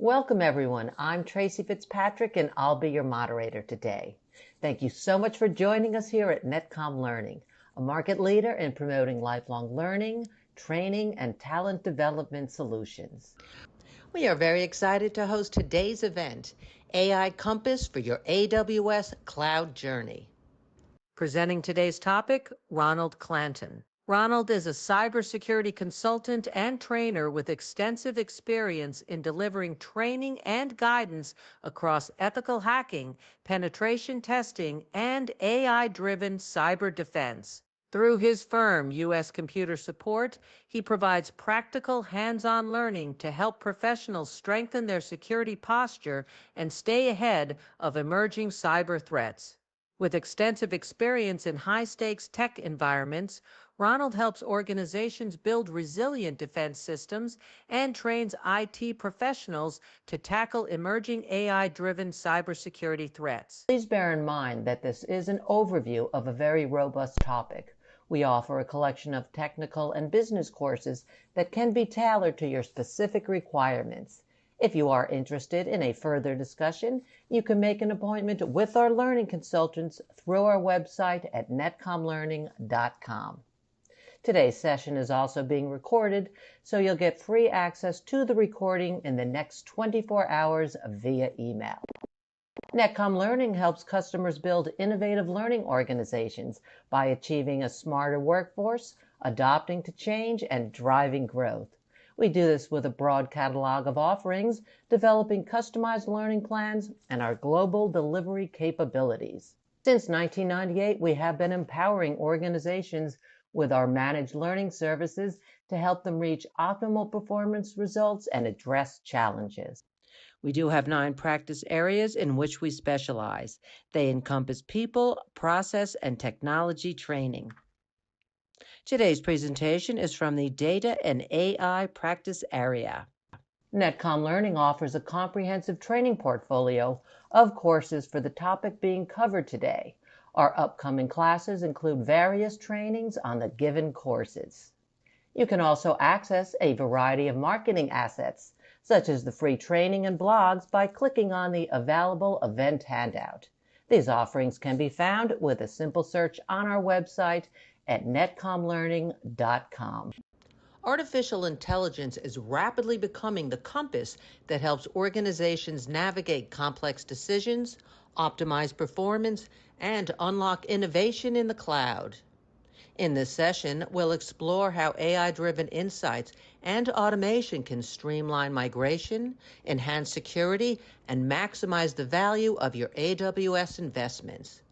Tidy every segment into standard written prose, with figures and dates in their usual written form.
Welcome, everyone. I'm Tracy Fitzpatrick, and I'll be your moderator today. Thank you so much for joining us here at Netcom Learning, a market leader in promoting lifelong learning, training, and talent development solutions. We are very excited to host today's event, AI Compass for your AWS Cloud Journey. Presenting today's topic, Ronald Clanton. Ronald is a cybersecurity consultant and trainer with extensive experience in delivering training and guidance across ethical hacking, penetration testing, and AI-driven cyber defense. Through his firm, U.S. Computer Support, he provides practical hands-on learning to help professionals strengthen their security posture and stay ahead of emerging cyber threats. With extensive experience in high-stakes tech environments, Ronald helps organizations build resilient defense systems and trains IT professionals to tackle emerging AI-driven cybersecurity threats. Please bear in mind that this is an overview of a very robust topic. We offer a collection of technical and business courses that can be tailored to your specific requirements. If you are interested in a further discussion, you can make an appointment with our learning consultants through our website at netcomlearning.com. Today's session is also being recorded, so you'll get free access to the recording in the next 24 hours via email. Netcom Learning helps customers build innovative learning organizations by achieving a smarter workforce, adapting to change, and driving growth. We do this with a broad catalog of offerings, developing customized learning plans, and our global delivery capabilities. Since 1998, we have been empowering organizations with our managed learning services to help them reach optimal performance results and address challenges. We do have 9 practice areas in which we specialize. They encompass people, process, and technology training. Today's presentation is from the Data and AI practice area. Netcom Learning offers a comprehensive training portfolio of courses for the topic being covered today. Our upcoming classes include various trainings on the given courses. You can also access a variety of marketing assets, such as the free training and blogs, by clicking on the available event handout. These offerings can be found with a simple search on our website at netcomlearning.com. Artificial intelligence is rapidly becoming the compass that helps organizations navigate complex decisions, optimize performance, and unlock innovation in the cloud. In this session, we'll explore how AI-driven insights and automation can streamline migration, enhance security, and maximize the value of your AWS investments.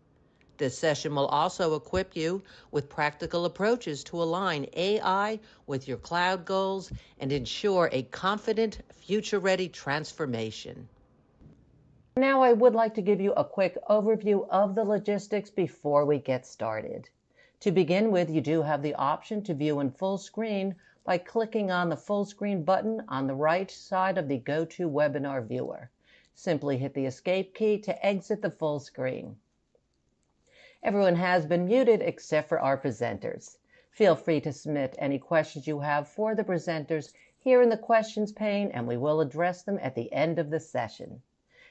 This session will also equip you with practical approaches to align AI with your cloud goals and ensure a confident, future-ready transformation. Now I would like to give you a quick overview of the logistics before we get started. To begin with, you do have the option to view in full screen by clicking on the full screen button on the right side of the GoToWebinar viewer. Simply hit the escape key to exit the full screen. Everyone has been muted except for our presenters. Feel free to submit any questions you have for the presenters here in the questions pane, and we will address them at the end of the session.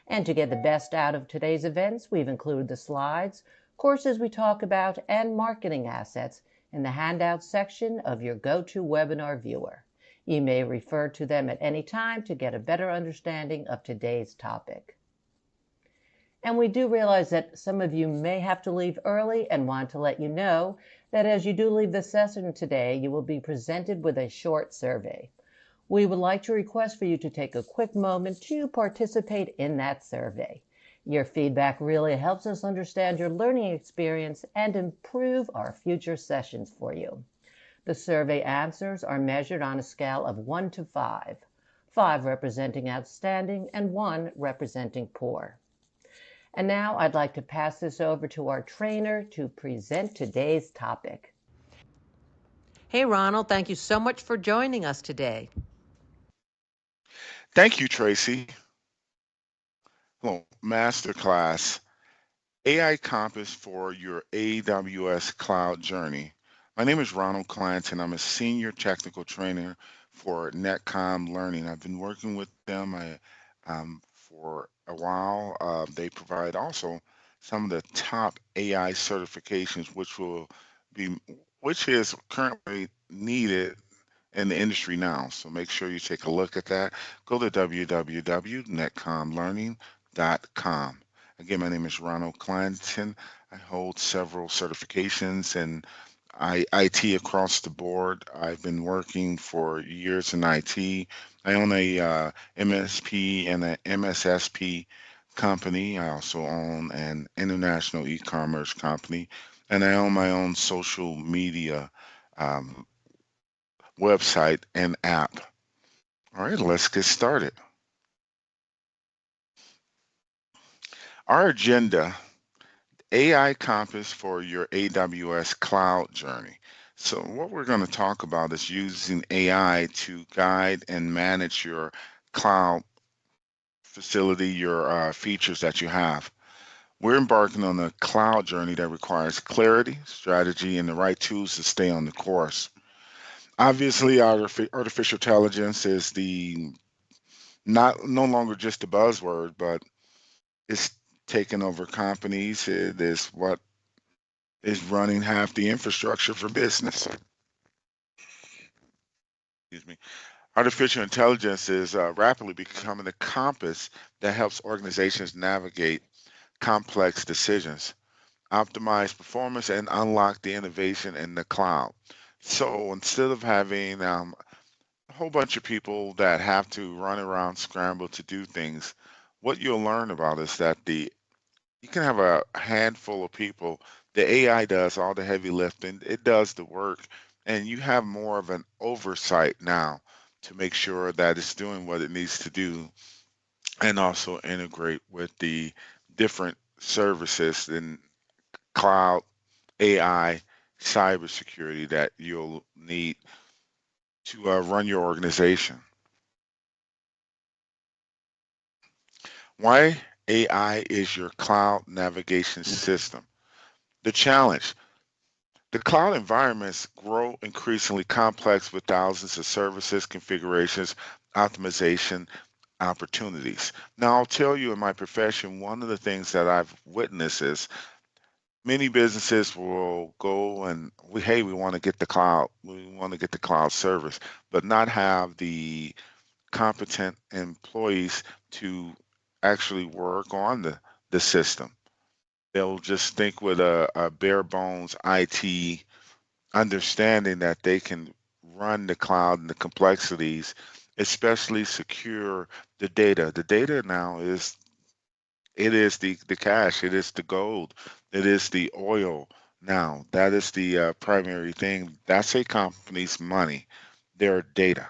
And to get the best out of today's events, we've included the slides, courses we talk about, and marketing assets in the handouts section of your GoToWebinar viewer. You may refer to them at any time to get a better understanding of today's topic. And we do realize that some of you may have to leave early and want to let you know that as you do leave the session today, you will be presented with a short survey. We would like to request for you to take a quick moment to participate in that survey. Your feedback really helps us understand your learning experience and improve our future sessions for you. The survey answers are measured on a scale of 1 to 5, 5 representing outstanding and 1 representing poor. And now I'd like to pass this over to our trainer to present today's topic. Hey, Ronald, thank you so much for joining us today. Thank you, Tracy. Hello, masterclass, AI Compass for your AWS Cloud Journey. My name is Ronald Clanton. I'm a senior technical trainer for Netcom Learning. I've been working with them. For a while. They provide also some of the top AI certifications, be, which is currently needed in the industry now. So make sure you take a look at that. Go to www.netcomlearning.com. Again, my name is Ronald Clanton. I hold several certifications in IT across the board. I've been working for years in IT. I own a MSP and an MSSP company. I also own an international e-commerce company, and I own my own social media um, website and app. All right, let's get started. Our agenda: AI Compass for your AWS Cloud Journey. So, what we're going to talk about is using AI to guide and manage your cloud facility, your features that you have. We're embarking on a cloud journey that requires clarity, strategy, and the right tools to stay on the course. Obviously, artificial intelligence is the not no longer just a buzzword, but it's taken over companies. It is what is running half the infrastructure for business. Excuse me. Artificial intelligence is rapidly becoming a compass that helps organizations navigate complex decisions, optimize performance, and unlock the innovation in the cloud. So instead of having a whole bunch of people that have to run around, scramble to do things, what you'll learn about is that the you can have a handful of people. The AI does all the heavy lifting, it does the work, and you have more of an oversight now to make sure that it's doing what it needs to do and also integrate with the different services in cloud, AI, cybersecurity that you'll need to run your organization. Why AI is your cloud navigation system? The challenge: the cloud environments grow increasingly complex with thousands of services, configurations, optimization opportunities. Now, I'll tell you in my profession, one of the things that I've witnessed is many businesses will go and hey, we want to get the cloud, we want to get the cloud service, but not have the competent employees to actually work on the system. They'll just think with a bare bones IT understanding that they can run the cloud and the complexities, especially secure the data. The data now is it is the cash, it is the gold, it is the oil. Now that is the primary thing. That's a company's money, their data.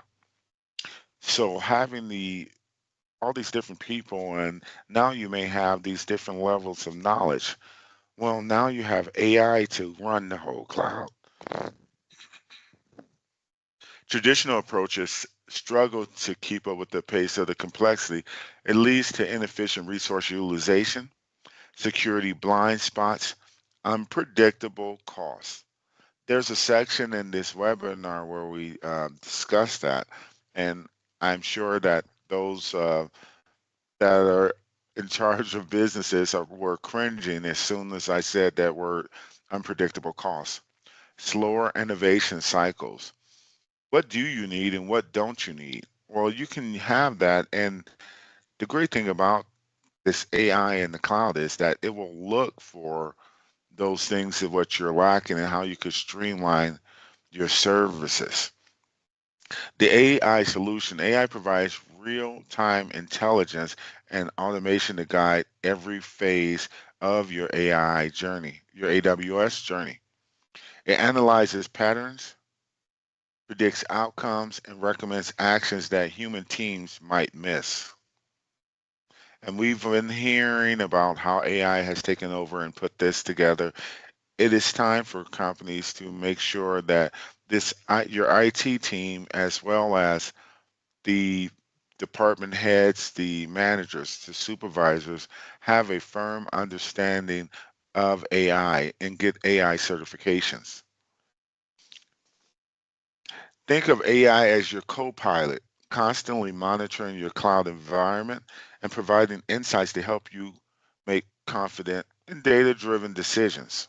So having the all these different people, and now you may have these different levels of knowledge. Well, now you have AI to run the whole cloud. Traditional approaches struggle to keep up with the pace of the complexity. It leads to inefficient resource utilization, security blind spots, unpredictable costs. There's a section in this webinar where we discuss that, and I'm sure that those that are in charge of businesses were cringing as soon as I said that word: unpredictable costs, slower innovation cycles. What do you need and what don't you need? Well, you can have that. And the great thing about this AI in the cloud is that it will look for those things of what you're lacking and how you could streamline your services. The AI solution: AI provides real time intelligence and automation to guide every phase of your AI journey, your AWS journey. It analyzes patterns, predicts outcomes, and recommends actions that human teams might miss. And we've been hearing about how AI has taken over and put this together. It is time for companies to make sure that your IT team, as well as the department heads, the managers, the supervisors, have a firm understanding of AI and get AI certifications. Think of AI as your co pilot, constantly monitoring your cloud environment and providing insights to help you make confident and data-driven decisions.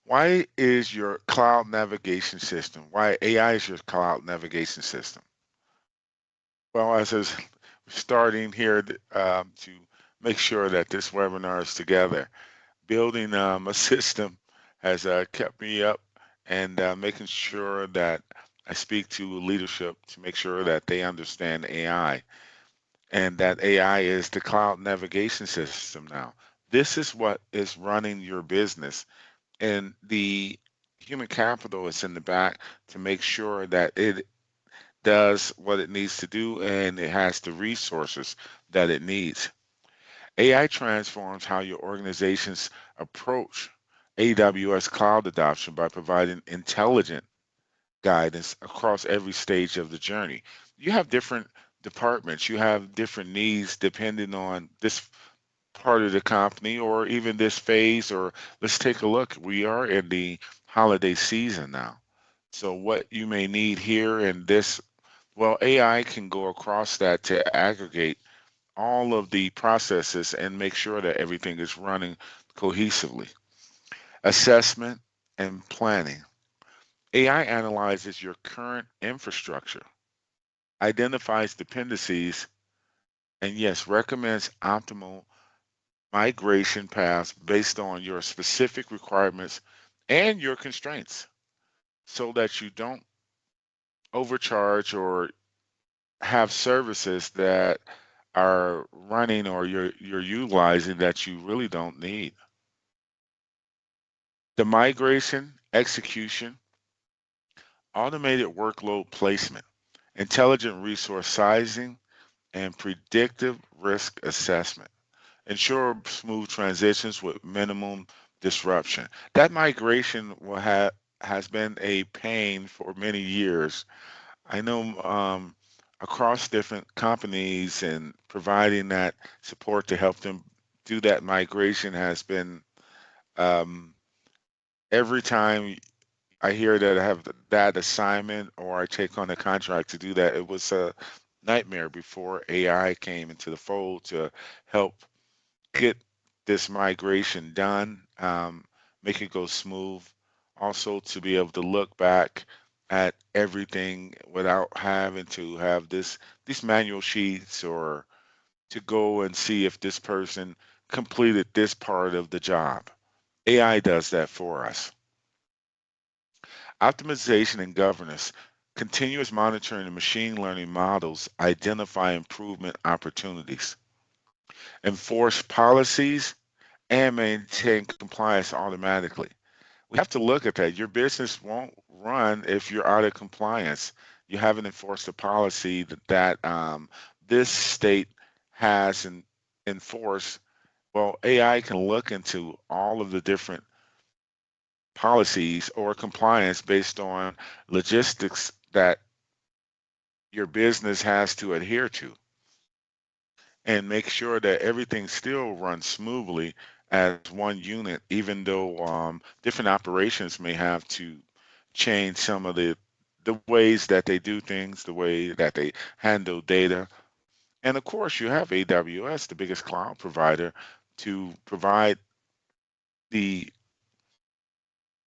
Why is your cloud navigation system? Why AI is your cloud navigation system? Well, as I was starting here to make sure that this webinar is together, building a system has kept me up and making sure that I speak to leadership to make sure that they understand AI and that AI is the cloud navigation system now. This is what is running your business, and the human capital is in the back to make sure that it does what it needs to do and it has the resources that it needs. AI transforms how your organizations approach AWS cloud adoption by providing intelligent guidance across every stage of the journey. You have different departments, you have different needs depending on this part of the company or even this phase. Or let's take a look. We are in the holiday season now. So, what you may need here in this, well, AI can go across that to aggregate all of the processes and make sure that everything is running cohesively. Assessment and planning. AI analyzes your current infrastructure, identifies dependencies, and yes, recommends optimal migration paths based on your specific requirements and your constraints so that you don't overcharge or have services that are running or you're utilizing that you really don't need. The migration, execution, automated workload placement, intelligent resource sizing, and predictive risk assessment. Ensure smooth transitions with minimum disruption. That migration has been a pain for many years. I know across different companies and providing that support to help them do that migration has been um, every time I hear that I have that assignment or I take on a contract to do that, it was a nightmare before AI came into the fold to help get this migration done, make it go smooth. Also, to be able to look back at everything without having to have these manual sheets or to go and see if this person completed this part of the job. AI does that for us. Optimization and governance. Continuous monitoring and machine learning models identify improvement opportunities. Enforce policies and maintain compliance automatically. We have to look at that. Your business won't run if you're out of compliance. You haven't enforced a policy that this state has enforced. Well, AI can look into all of the different policies or compliance based on logistics that your business has to adhere to and make sure that everything still runs smoothly as one unit, even though different operations may have to change some of the ways that they do things, the way that they handle data. And of course, you have AWS, the biggest cloud provider, to provide the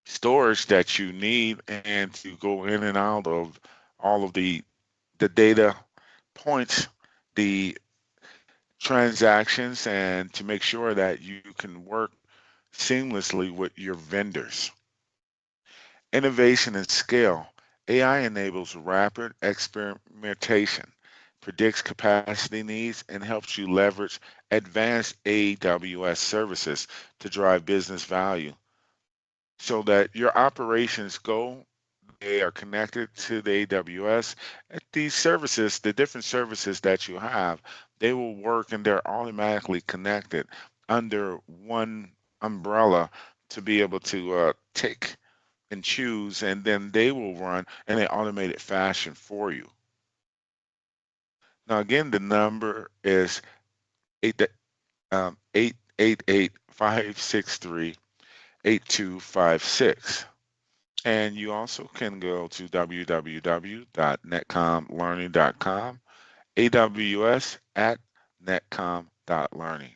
storage that you need and to go in and out of all of the data points, the transactions, and to make sure that you can work seamlessly with your vendors. Innovation and scale. AI enables rapid experimentation, predicts capacity needs, and helps you leverage advanced AWS services to drive business value so that your operations go. They are connected to the AWS. These services, the different services that you have, they will work and they're automatically connected under one umbrella to be able to take and choose, and then they will run in an automated fashion for you. Now, again, the number is 888 563 8256. And you also can go to www.netcomlearning.com, AWS at netcom.learning.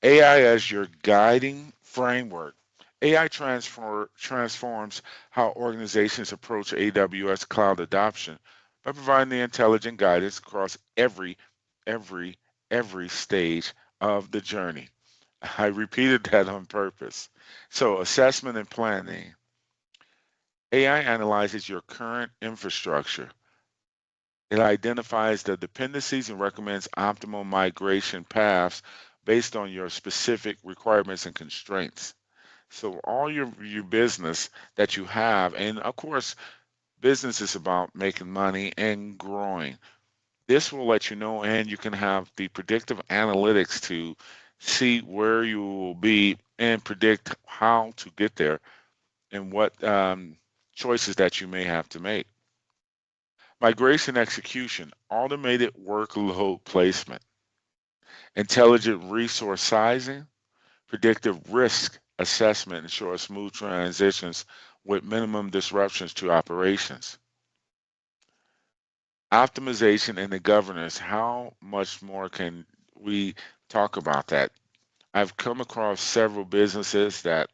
AI as your guiding framework. AI transforms how organizations approach AWS cloud adoption by providing the intelligent guidance across every, every stage of the journey. I repeated that on purpose. So, assessment and planning. AI analyzes your current infrastructure. It identifies the dependencies and recommends optimal migration paths based on your specific requirements and constraints. So all your business that you have, and of course, business is about making money and growing. This will let you know, and you can have the predictive analytics to see where you will be and predict how to get there and what choices that you may have to make. Migration execution, automated workload placement, intelligent resource sizing, predictive risk assessment ensures smooth transitions with minimum disruptions to operations. Optimization and the governance, how much more can we talk about that? I've come across several businesses that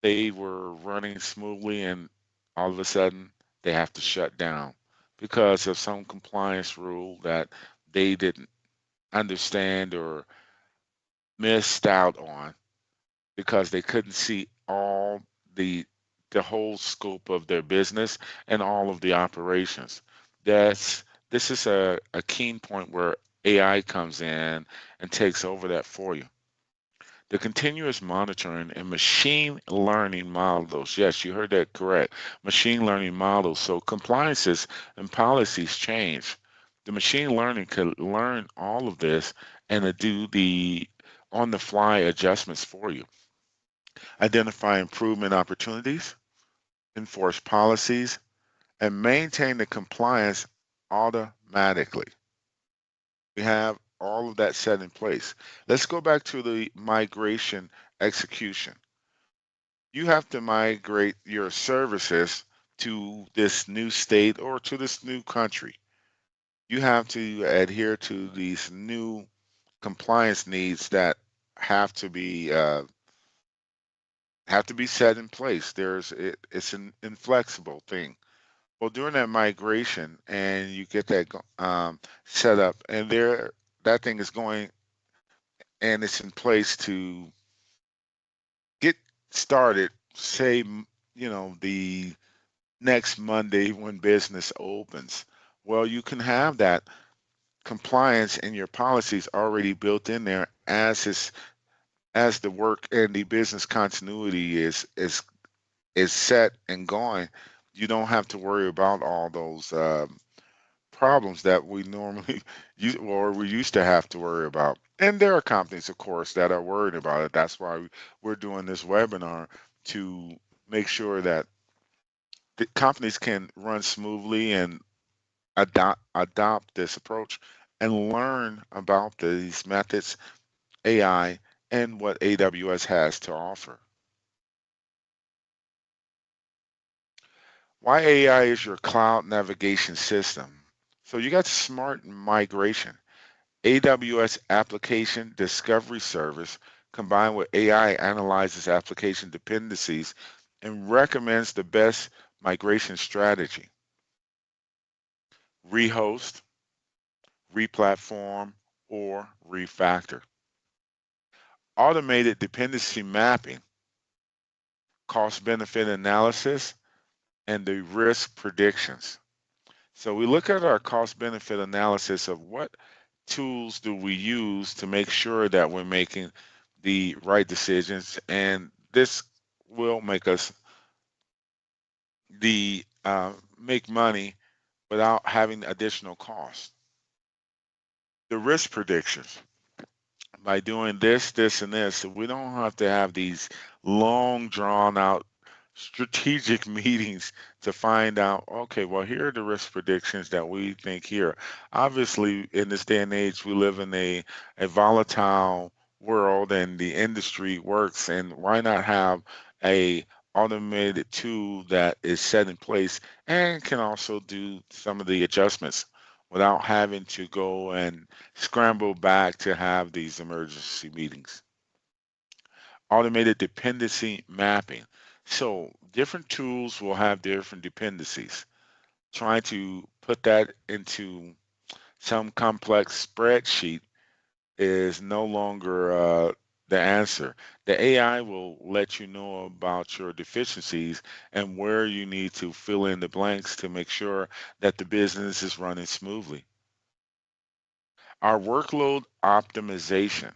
they were running smoothly and all of a sudden they have to shut down because of some compliance rule that they didn't understand or missed out on because they couldn't see all the the whole scope of their business and all of the operations. That's this is a keen point where AI comes in and takes over that for you. The continuous monitoring and machine learning models. Yes, you heard that correct. Machine learning models. So compliances and policies change. The machine learning can learn all of this and to do the on the fly adjustments for you. Identify improvement opportunities, enforce policies, and maintain the compliance automatically. We have all of that set in place. Let's go back to the migration execution. You have to migrate your services to this new state or to this new country. You have to adhere to these new compliance needs that have to be uh, have to be set in place. It's an inflexible thing. Well, during that migration, and you get that set up, and there that thing is going, and it's in place to get started. Say, the next Monday when business opens. Well, you can have that compliance and your policies already built in there as the work and the business continuity is set and going. You don't have to worry about all those problems that we normally we used to have to worry about. And there are companies, of course, that are worried about it. That's why we're doing this webinar to make sure that the companies can run smoothly and adopt this approach and learn about these methods, AI, and what AWS has to offer. Why AI is your cloud navigation system. So you got smart migration. AWS Application Discovery Service combined with AI analyzes application dependencies and recommends the best migration strategy. Rehost, replatform, or refactor. Automated dependency mapping, cost benefit analysis, and the risk predictions. So we look at our cost benefit analysis of what tools do we use to make sure that we're making the right decisions, and this will make us the make money without having additional costs. The risk predictions. By doing this, and this, we don't have to have these long, drawn out strategic meetings to find out, okay, well, here are the risk predictions that we think here. Obviously, in this day and age, we live in a volatile world and the industry works, and why not have a automated tool that is set in place and can also do some of the adjustments without having to go and scramble back to have these emergency meetings. Automated dependency mapping. So different tools will have different dependencies. Trying to put that into some complex spreadsheet is no longer the answer. The AI will let you know about your deficiencies and where you need to fill in the blanks to make sure that the business is running smoothly. Our workload optimization.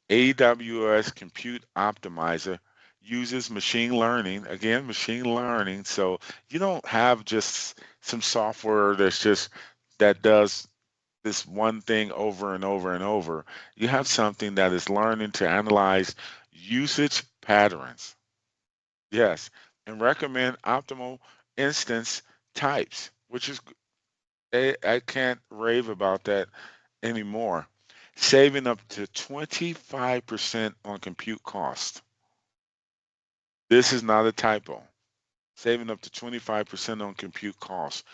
AWS Compute Optimizer uses machine learning, again, machine learning. So you don't have just some software that does this one thing over and over and over. You have something that is learning to analyze usage patterns. Yes, and recommend optimal instance types, which is I can't rave about that anymore. Saving up to 25% on compute cost. This is not a typo. Saving up to 25% on compute cost.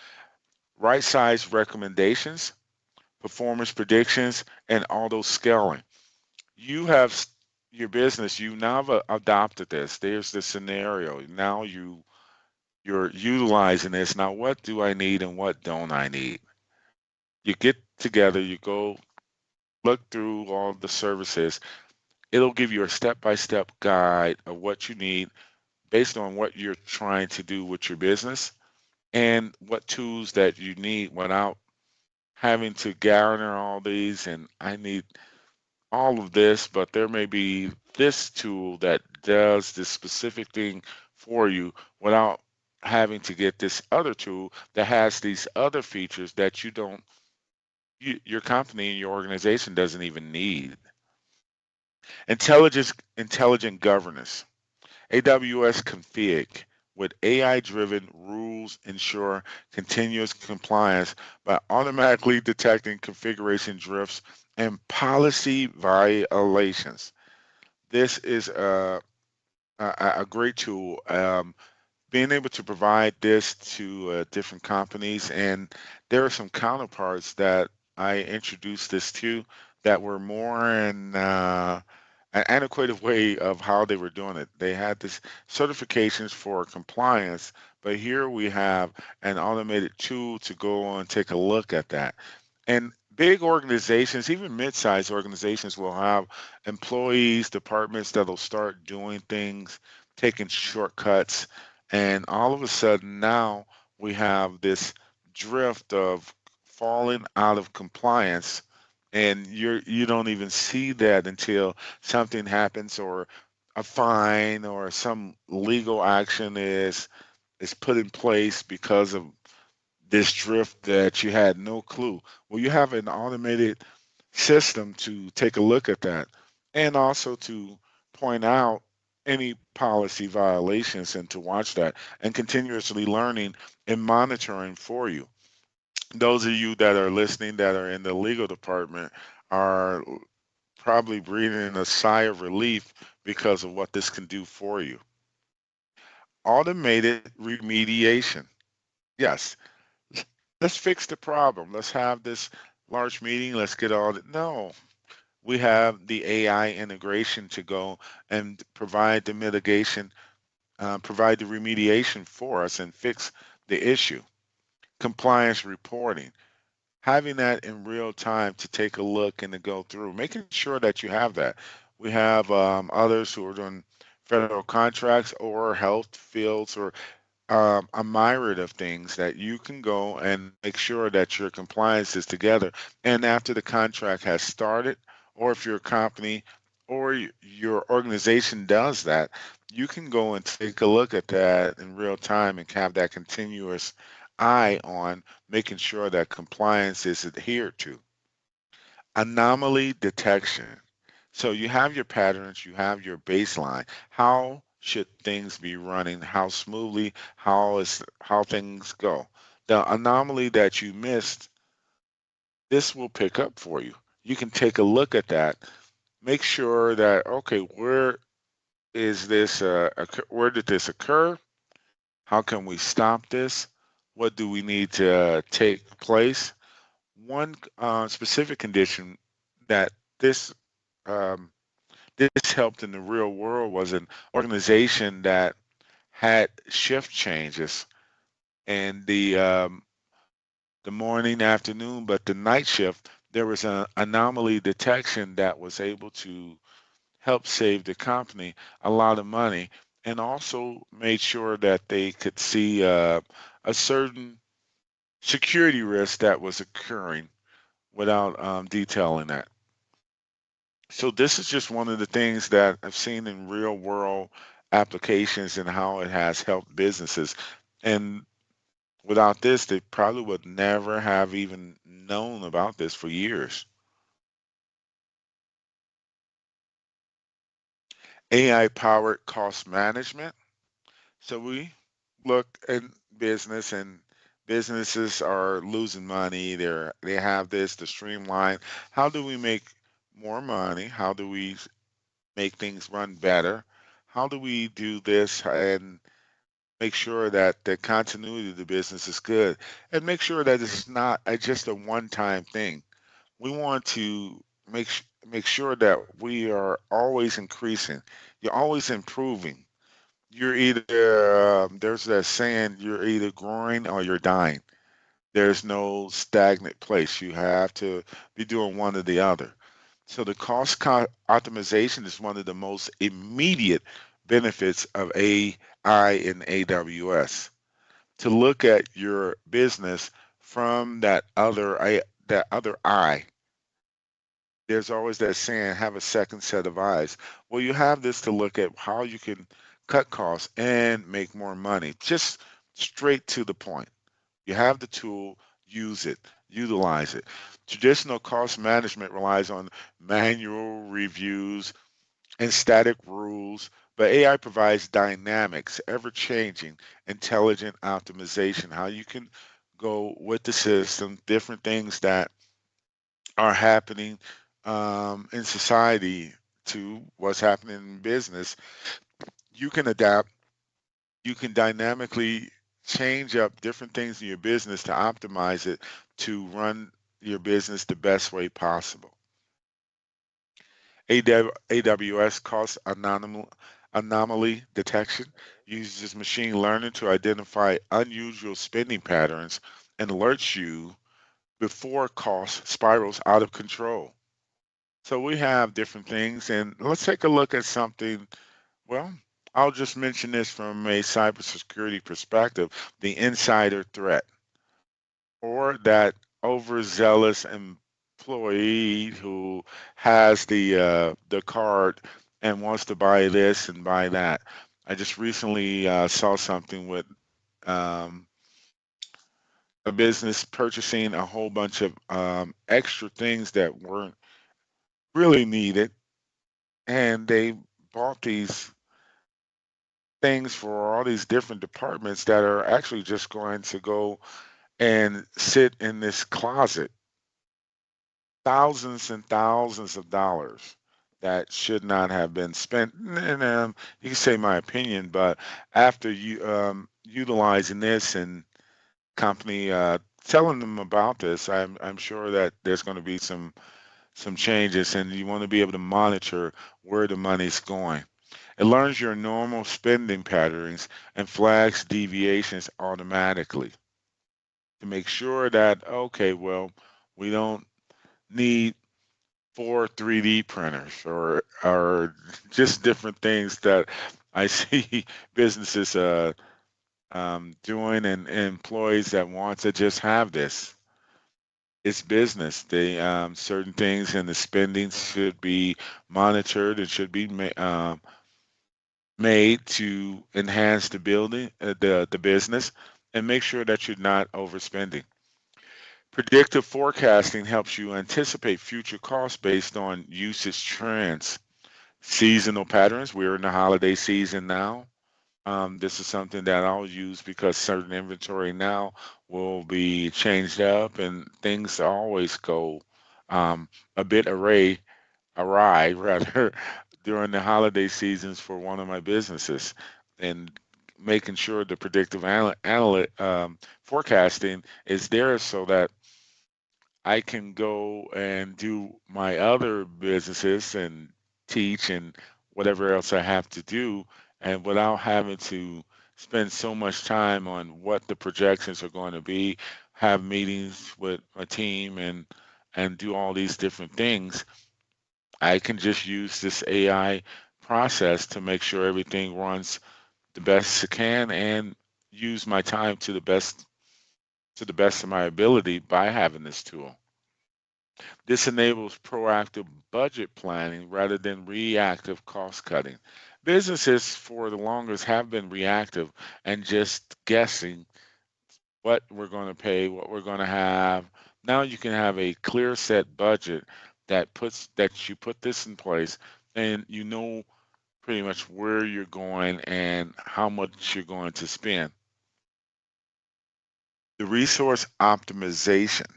Right size recommendations, performance predictions, and auto scaling. You have your business, you now have adopted this. There's the scenario. Now you're utilizing this. Now what do I need and what don't I need? You get together, you go look through all the services. It'll give you a step-by-step guide of what you need based on what you're trying to do with your business and what tools that you need without having to garner all these and I need all of this, but there may be this tool that does this specific thing for you without having to get this other tool that has these other features that you don't your company and your organization doesn't even need. Intelligent governance. AWS Config with AI-driven rules ensure continuous compliance by automatically detecting configuration drifts and policy violations. This is a great tool. Being able to provide this to different companies, and there are some counterparts that I introduced this to that were more in an antiquated way of how they were doing it. They had this certifications for compliance, but here we have an automated tool to go and take a look at that. And big organizations, even mid-sized organizations, will have employees, departments that'll start doing things, taking shortcuts, and all of a sudden now we have this drift of falling out of compliance, and you don't even see that until something happens or a fine or some legal action is put in place because of this drift that you had no clue. Well, you have an automated system to take a look at that and also to point out any policy violations and to watch that and continuously learning and monitoring for you. Those of you that are listening that are in the legal department are probably breathing a sigh of relief because of what this can do for you. Automated remediation. Yes, let's fix the problem. Let's have this large meeting. Let's get all the. No, we have the AI integration to go and provide the mitigation, provide the remediation for us and fix the issue. Compliance reporting, having that in real time to take a look and to go through, making sure that you have that. We have others who are doing federal contracts or health fields or a myriad of things that you can go and make sure that your compliance is together. And after the contract has started, or if your company or your organization does that, you can go and take a look at that in real time and have that continuous eye on making sure that compliance is adhered to. Anomaly detection. So you have your patterns, you have your baseline. How should things be running? How smoothly? How things go? The anomaly that you missed, this will pick up for you. You can take a look at that Make sure that, okay, where did this occur? How can we stop this? What do we need to take place? One specific condition that this um, this helped in the real world was an organization that had shift changes and the morning, afternoon, but the night shift, there was an anomaly detection that was able to help save the company a lot of money and also made sure that they could see a certain security risk that was occurring without detailing that. So this is just one of the things that I've seen in real world applications and how it has helped businesses. And without this, they probably would never have even known about this for years. AI powered cost management. So we look in business and businesses are losing money. They have this to streamline. How do we make more money? How do we make things run better? How do we do this and make sure that the continuity of the business is good and make sure that it's not just a one-time thing? We want to make sure that we are always increasing. You're always improving. You're either there's that saying you're either growing or you're dying. There's no stagnant place. You have to be doing one or the other. So the optimization is one of the most immediate benefits of AI in AWS. To look at your business from that other eye. There's always that saying, have a second set of eyes. Well, you have this to look at how you can cut costs and make more money. Just straight to the point. You have the tool, use it, utilize it. Traditional cost management relies on manual reviews and static rules, but AI provides dynamics, ever changing, intelligent optimization, how you can go with the system, different things that are happening in society to what's happening in business. You can adapt, you can dynamically change up different things in your business to optimize it to run your business the best way possible. AWS cost anomaly detection uses machine learning to identify unusual spending patterns and alerts you before cost spirals out of control. So we have different things, and let's take a look at something. Well, I'll just mention this from a cybersecurity perspective, the insider threat, or that overzealous employee who has the card and wants to buy this and buy that. I just recently saw something with um, a business purchasing a whole bunch of extra things that weren't really needed, and they bought these things for all these different departments that are actually just going to go and sit in this closet, thousands and thousands of dollars that should not have been spent. And you can say my opinion, but after you utilizing this and company telling them about this, I'm sure that there's going to be some changes, and you want to be able to monitor where the money's going. It learns your normal spending patterns and flags deviations automatically to make sure that, okay, well, we don't need four 3D printers or just different things that I see businesses doing and employees that want to just have this. It's business. They certain things in the spending should be monitored. It should be made to enhance the building, the business, and make sure that you're not overspending. Predictive forecasting helps you anticipate future costs based on usage trends, seasonal patterns. We're in the holiday season now. This is something that I'll use because certain inventory now will be changed up, and things always go a bit array awry rather during the holiday seasons for one of my businesses, and making sure the predictive forecasting is there so that I can go and do my other businesses and teach and whatever else I have to do, and without having to spend so much time on what the projections are going to be, have meetings with my team and do all these different things. I can just use this AI process to make sure everything runs the best it can and use my time to the best of my ability by having this tool. This enables proactive budget planning rather than reactive cost cutting. Businesses for the longest have been reactive and just guessing what we're going to pay, what we're going to have. Now you can have a clear set budget that you put this in place, and you know pretty much where you're going and how much you're going to spend. The resource optimization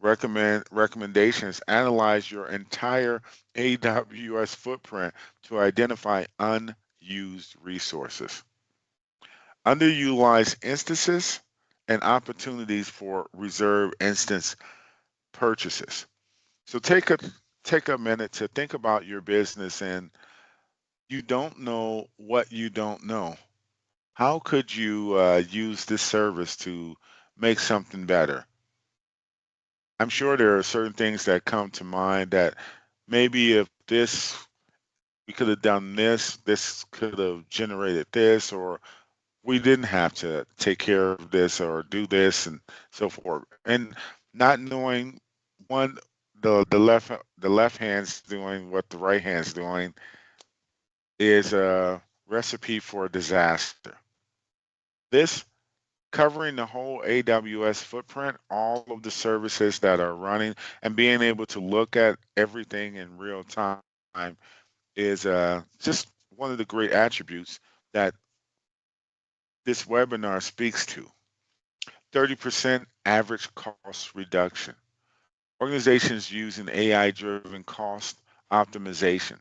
recommendations analyze your entire AWS footprint to identify unused resources, underutilized instances, and opportunities for reserve instance purchases. So take a minute to think about your business, and you don't know what you don't know. How could you use this service to make something better? I'm sure there are certain things that come to mind that maybe if this, we could have done this, this could have generated this, or we didn't have to take care of this or do this and so forth. And not knowing one, the left hand's doing what the right hand's doing is a recipe for disaster. This covering the whole AWS footprint, all of the services that are running, and being able to look at everything in real time is just one of the great attributes that this webinar speaks to. 30% average cost reduction. Organizations using AI driven cost optimization.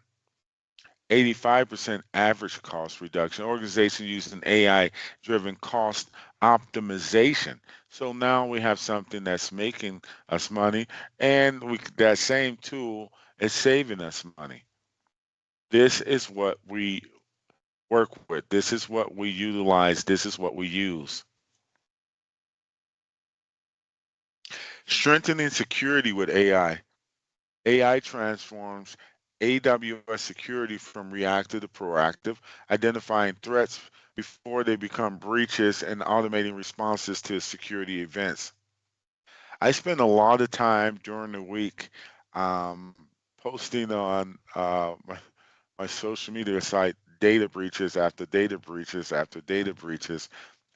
85% average cost reduction. Organizations using AI driven cost optimization. So now we have something that's making us money, and that same tool is saving us money. This is what we work with. This is what we utilize. This is what we use. Strengthening security with AI. AI transforms AWS security from reactive to proactive, identifying threats before they become breaches and automating responses to security events. I spend a lot of time during the week um, posting on my social media site data breaches after data breaches after data breaches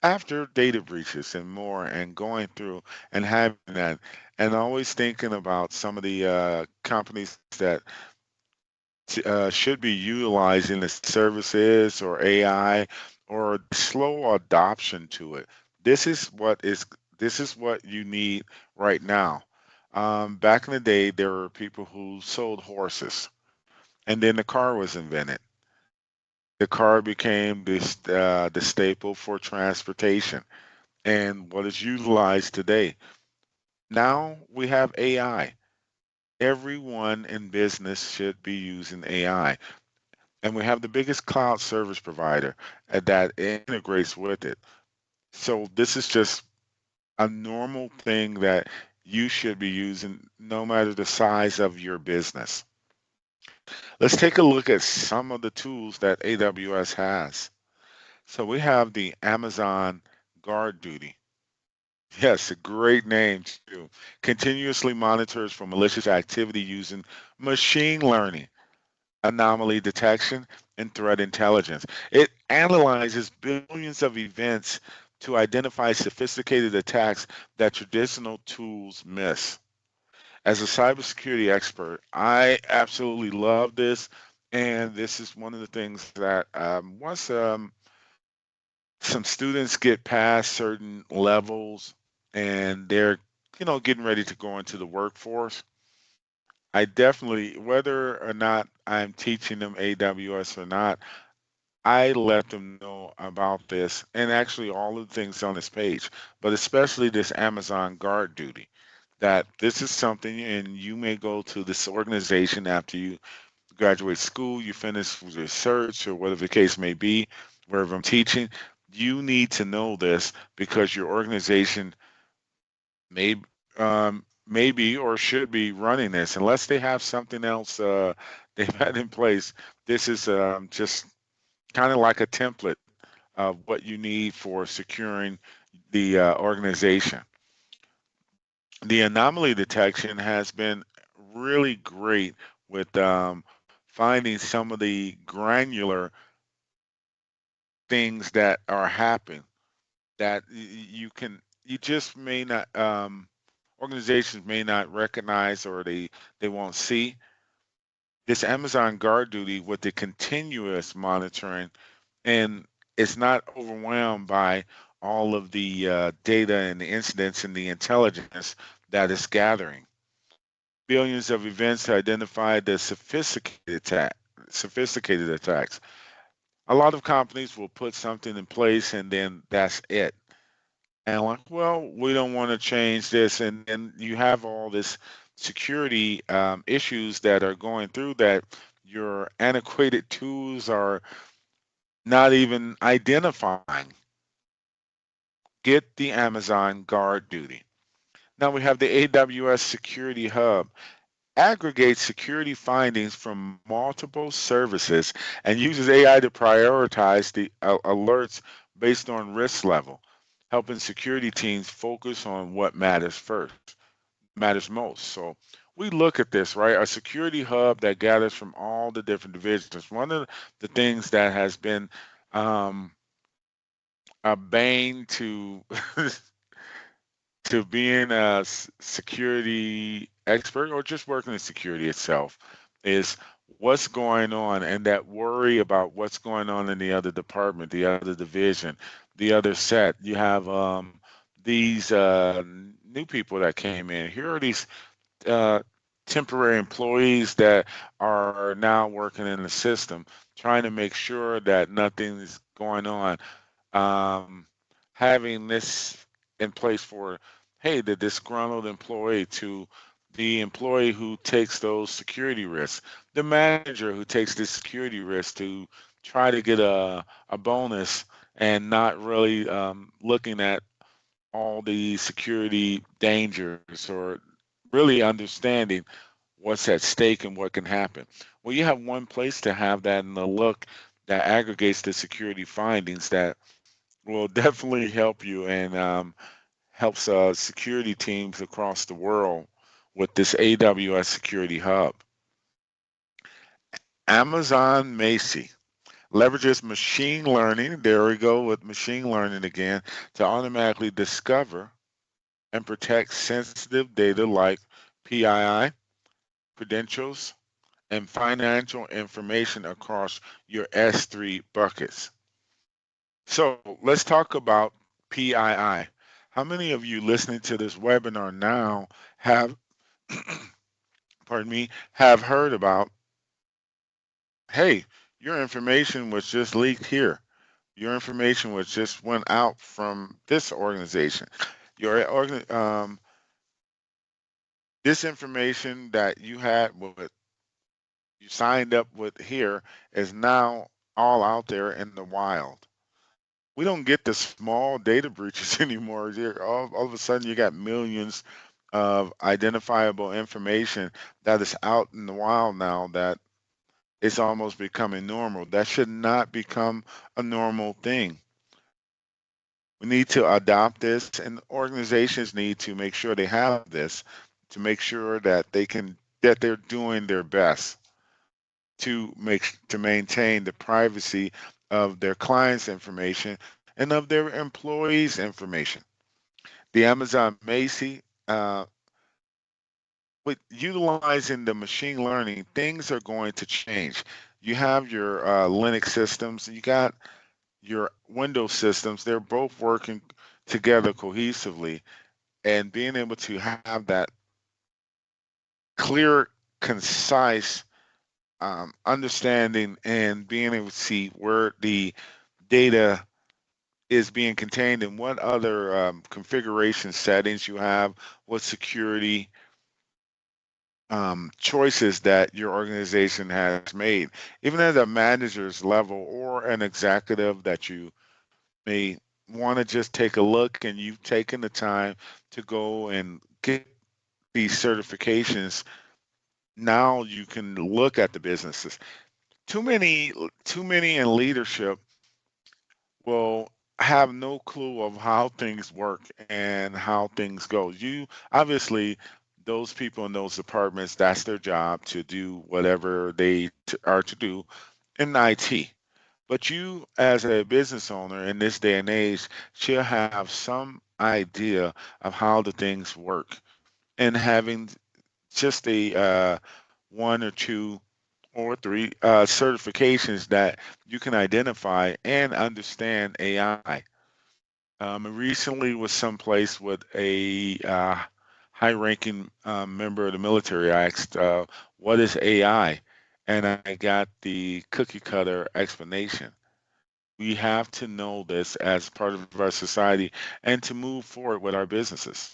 after data breaches and more, and going through and having that, and always thinking about some of the companies that should be utilizing the services or AI or slow adoption to it. This is what is this is what you need right now. Back in the day, there were people who sold horses, and then the car was invented. The car became the staple for transportation and what is utilized today. Now we have AI. Everyone in business should be using AI. And we have the biggest cloud service provider that integrates with it. So this is just a normal thing that you should be using no matter the size of your business. Let's take a look at some of the tools that AWS has. So we have the Amazon Guard Duty. Yes, a great name too. Continuously monitors for malicious activity using machine learning, anomaly detection, and threat intelligence. It analyzes billions of events to identify sophisticated attacks that traditional tools miss. As a cybersecurity expert, I absolutely love this, and this is one of the things that once some students get past certain levels and they're getting ready to go into the workforce, I definitely, whether or not I'm teaching them AWS or not, I let them know about this and actually all of the things on this page, but especially this Amazon Guard duty. That this is something, and you may go to this organization after you graduate school, you finish with your search or whatever the case may be, wherever I'm teaching. You need to know this because your organization may maybe or should be running this unless they have something else they've had in place. This is just kind of like a template of what you need for securing the organization. The anomaly detection has been really great with finding some of the granular things that are happening that you just may not organizations may not recognize or they won't see. This Amazon Guard duty with the continuous monitoring, and it's not overwhelmed by all of the data and the incidents and the intelligence that it's gathering. Billions of events to identify the sophisticated attacks. A lot of companies will put something in place and then that's it. And like, well, we don't want to change this, and then you have all this security issues that are going through that your antiquated tools are not even identifying. Get the Amazon Guard duty. Now we have the AWS Security Hub. Aggregates security findings from multiple services and uses AI to prioritize the alerts based on risk level, helping security teams focus on what matters most. So we look at this, right? A security hub that gathers from all the different divisions. One of the things that has been um, a bane to to being a security expert or just working in security itself is what's going on and that worry about what's going on in the other department, the other division, the other set. You have these new people that came in. Here are these uh, temporary employees that are now working in the system, trying to make sure that nothing is going on, um, having this in place for, hey, the disgruntled employee to the employee who takes those security risks, the manager who takes this security risk to try to get a bonus and not really looking at all the security dangers or really understanding what's at stake and what can happen. Well, you have one place to have that and the look that aggregates the security findings that will definitely help you and helps security teams across the world with this AWS Security Hub. Amazon Macy leverages machine learning, there we go with machine learning again, to automatically discover and protect sensitive data like PII, credentials, and financial information across your S3 buckets. So let's talk about PII. How many of you listening to this webinar now have, pardon me, have heard about, hey, your information was just leaked here. Your information was just went out from this organization. This information that you had with you signed up with here is now all out there in the wild. We don't get the small data breaches anymore. All of a sudden, you got millions of identifiable information that is out in the wild now that it's almost becoming normal. That should not become a normal thing. We need to adopt this, and organizations need to make sure they have this to make sure that they're doing their best to maintain the privacy of their clients' information and of their employees' information. The Amazon Macy, with utilizing the machine learning, things are going to change. You have your Linux systems, you got your Windows systems. They're both working together cohesively, and being able to have that clear concise understanding and being able to see where the data is being contained and what other configuration settings you have, what security choices that your organization has made, even at a manager's level or an executive that you may want to just take a look and you've taken the time to go and get these certifications. Now you can look at the businesses. Too many in leadership will have no clue of how things work and how things go. You obviously, those people in those departments, that's their job to do whatever they are to do in IT. But you, as a business owner in this day and age, should have some idea of how the things work, and having just a one or two or three certifications that you can identify and understand AI. I recently was someplace with a high-ranking member of the military. I asked, "What is AI?" And I got the cookie cutter explanation. We have to know this as part of our society and to move forward with our businesses.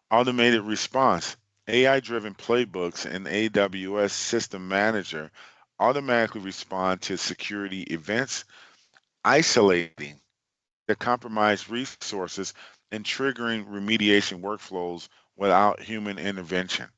Automated response. AI driven playbooks in AWS System Manager automatically respond to security events, isolating the compromised resources and triggering remediation workflows without human intervention.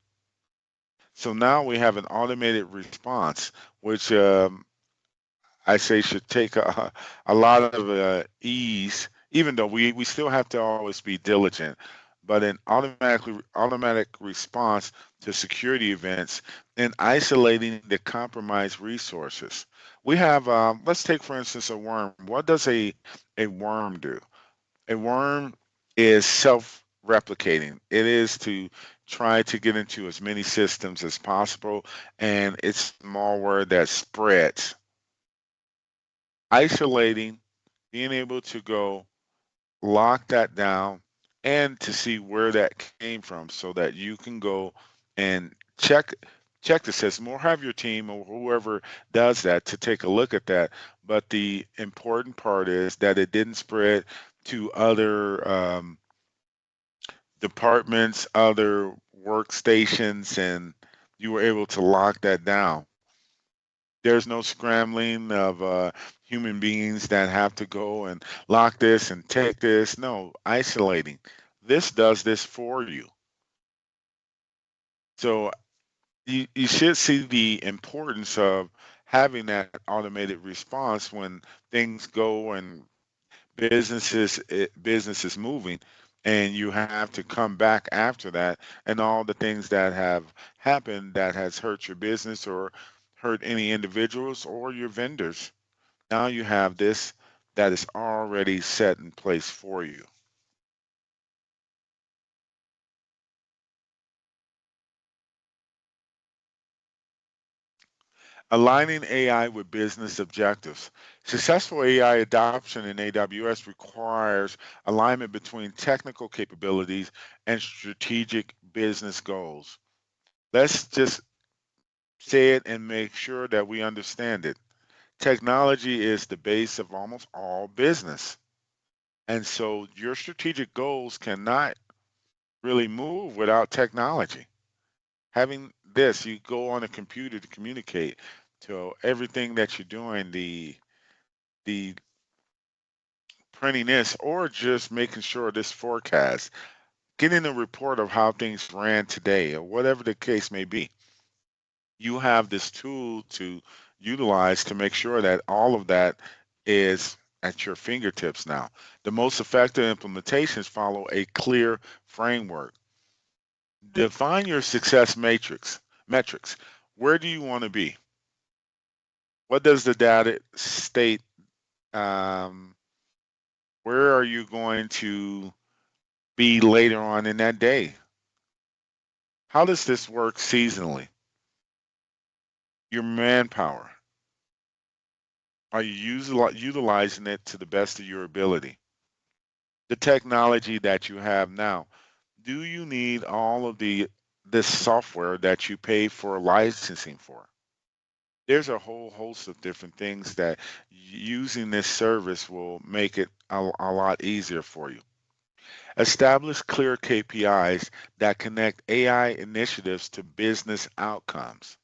So now we have an automated response, which I say should take a lot of ease, even though we still have to always be diligent, but an automatic response to security events and isolating the compromised resources. We have, let's take for instance a worm. What does a worm do? A worm is self-replicating. It is to try to get into as many systems as possible, and it's malware that spreads. Isolating, being able to go lock that down and to see where that came from so that you can go and check the system or have your team or whoever does that to take a look at that. But the important part is that it didn't spread to other departments, other workstations, and you were able to lock that down. There's no scrambling of human beings that have to go and lock this and take this. No, isolating. This does this for you. So you should see the importance of having that automated response when things go and business is moving, and you have to come back after that and all the things that have happened that has hurt your business or hurt any individuals or your vendors. Now you have this that is already set in place for you. Aligning AI with business objectives. Successful AI adoption in AWS requires alignment between technical capabilities and strategic business goals. Let's just say it and make sure that we understand it. Technology is the base of almost all business. And so your strategic goals cannot really move without technology. Having this, you go on a computer to communicate to everything that you're doing, the printing this, or just making sure this forecast, getting a report of how things ran today, or whatever the case may be. You have this tool to utilize to make sure that all of that is at your fingertips now. The most effective implementations follow a clear framework. Define your success matrix metrics. Where do you want to be? What does the data state? Um, where are you going to be later on in that day? How does this work seasonally? Your manpower. Are you utilizing it to the best of your ability? The technology that you have now. Do you need all of the this software that you pay for licensing for. There's a whole host of different things that using this service will make it a lot easier for you. Establish clear KPIs that connect AI initiatives to business outcomes,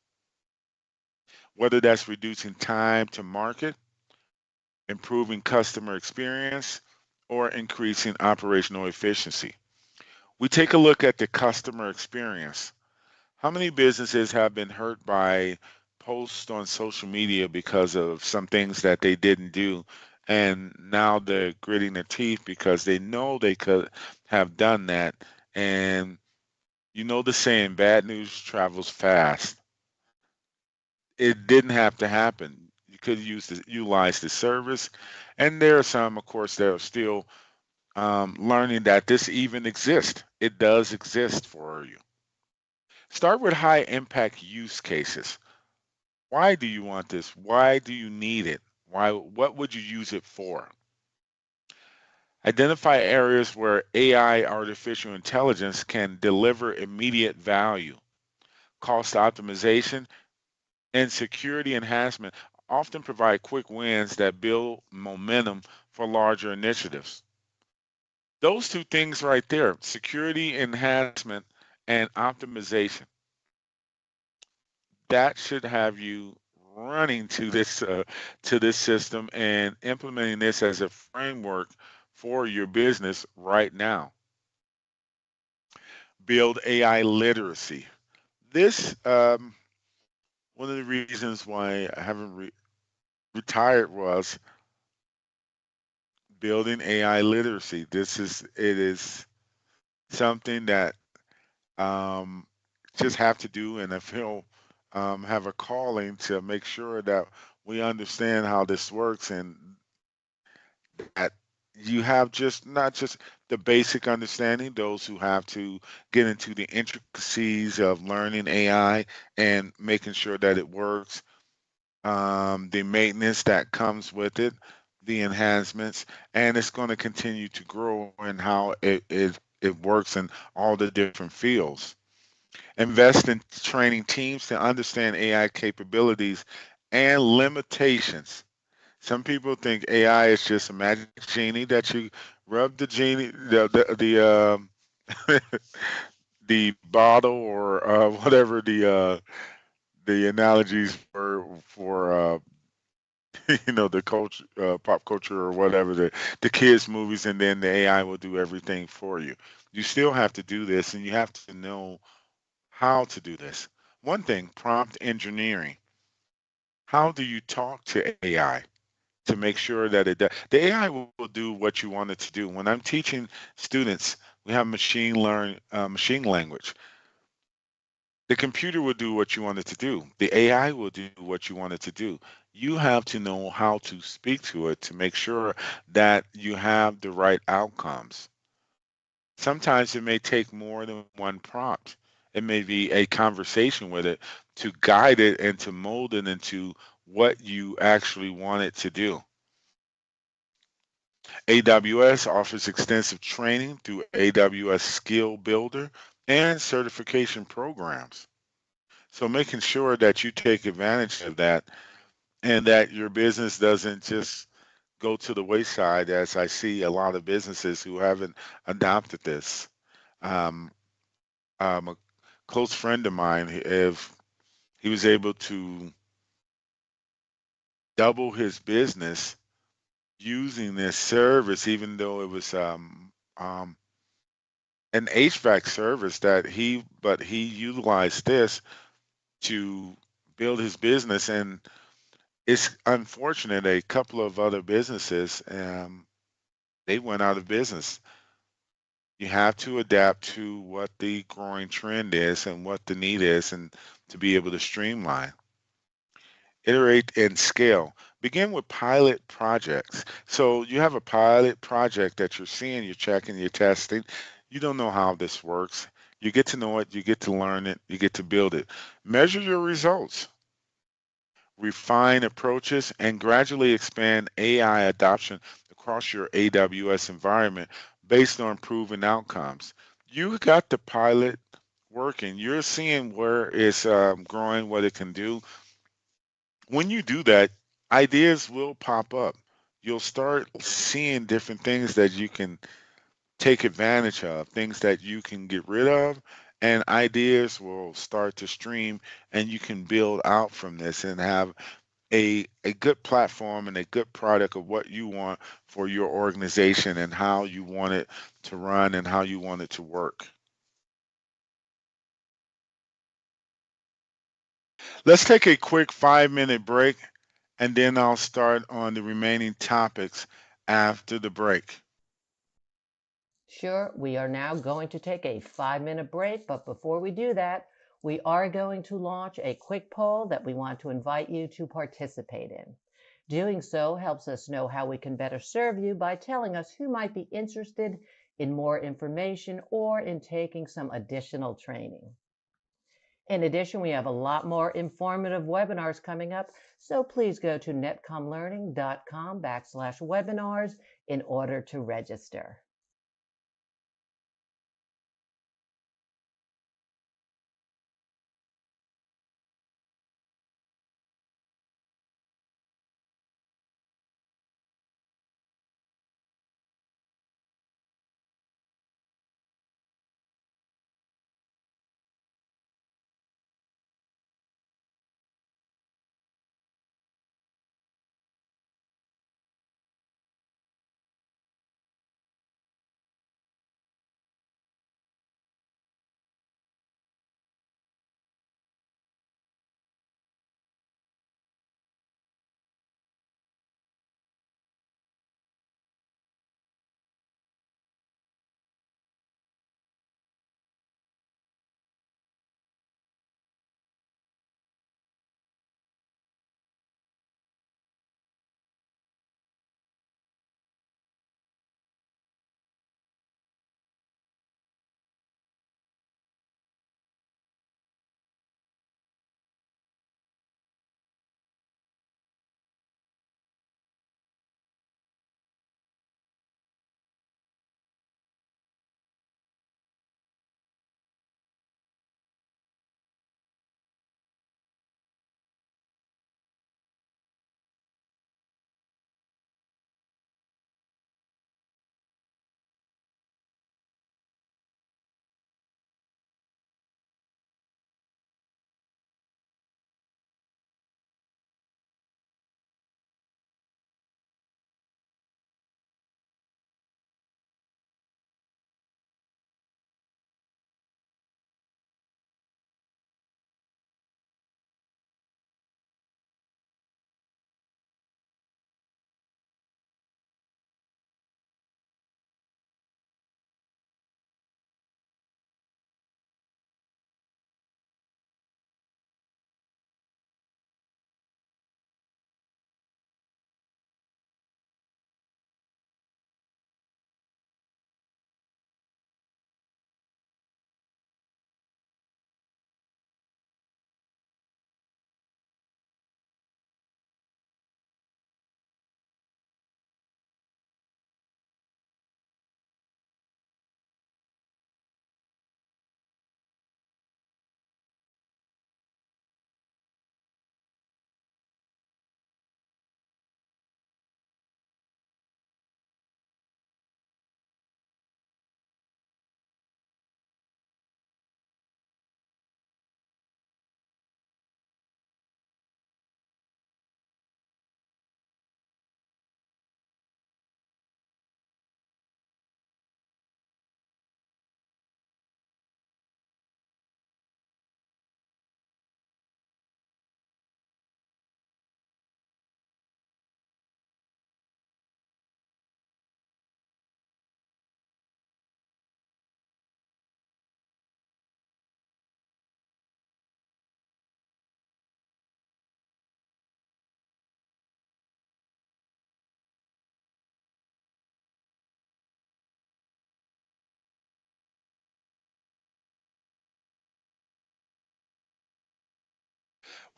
whether that's reducing time to market, improving customer experience, or increasing operational efficiency. We take a look at the customer experience. How many businesses have been hurt by posts on social media because of some things that they didn't do? And now they're gritting their teeth because they know they could have done that. And you know the saying, bad news travels fast. It didn't have to happen. You could utilize the service. And there are some, of course, that are still learning that this even exists. It does exist for you. Start with high impact use cases. Why do you want this? Why do you need it? What would you use it for? Identify areas where AI, artificial intelligence, can deliver immediate value. Cost optimization and security enhancement often provide quick wins that build momentum for larger initiatives. Those two things right there, security enhancement and optimization, that should have you running to this system and implementing this as a framework for your business right now. Build AI literacy. This one of the reasons why I haven't retired was building AI literacy. It is something that um, just have to do, and I feel have a calling to make sure that we understand how this works and that you have just not just the basic understanding, those who have to get into the intricacies of learning AI and making sure that it works, the maintenance that comes with it, the enhancements, and it's going to continue to grow in how it works in all the different fields. Invest in training teams to understand AI capabilities and limitations. Some people think AI is just a magic genie that you rub the genie, the bottle or whatever the analogies were for the culture, pop culture or whatever the kids movies, and then the AI will do everything for you. You still have to do this, and you have to know how to do this. One thing, prompt engineering. How do you talk to AI to make sure that it does? The AI will do what you want it to do. When I'm teaching students, we have machine language. The computer will do what you want it to do. The AI will do what you want it to do. You have to know how to speak to it to make sure that you have the right outcomes. Sometimes it may take more than one prompt. It may be a conversation with it to guide it and to mold it into what you actually want it to do. AWS offers extensive training through AWS Skill Builder and certification programs. So making sure that you take advantage of that and that your business doesn't just go to the wayside, as I see a lot of businesses who haven't adopted this. Um, a close friend of mine, if he was able to double his business using this service, even though it was an HVAC service but he utilized this to build his business. And it's unfortunate a couple of other businesses, they went out of business. You have to adapt to what the growing trend is and what the need is, and to be able to streamline, iterate, and scale. Begin with pilot projects. So you have a pilot project that you're seeing, you're checking, you're testing. You don't know how this works. You get to know it, you get to learn it, you get to build it. Measure your results, refine approaches, and gradually expand AI adoption across your AWS environment based on proven outcomes. You got the pilot working, you're seeing where it's growing, what it can do. When you do that, ideas will pop up. You'll start seeing different things that you can take advantage of, things that you can get rid of, and ideas will start to stream, and you can build out from this and have a good platform and a good product of what you want for your organization and how you want it to run and how you want it to work. Let's take a quick 5 minute break and then I'll start on the remaining topics after the break. Sure, we are now going to take a 5 minute break, but before we do that, we are going to launch a quick poll that we want to invite you to participate in. Doing so helps us know how we can better serve you by telling us who might be interested in more information or in taking some additional training. In addition, we have a lot more informative webinars coming up, so please go to netcomlearning.com/webinars in order to register.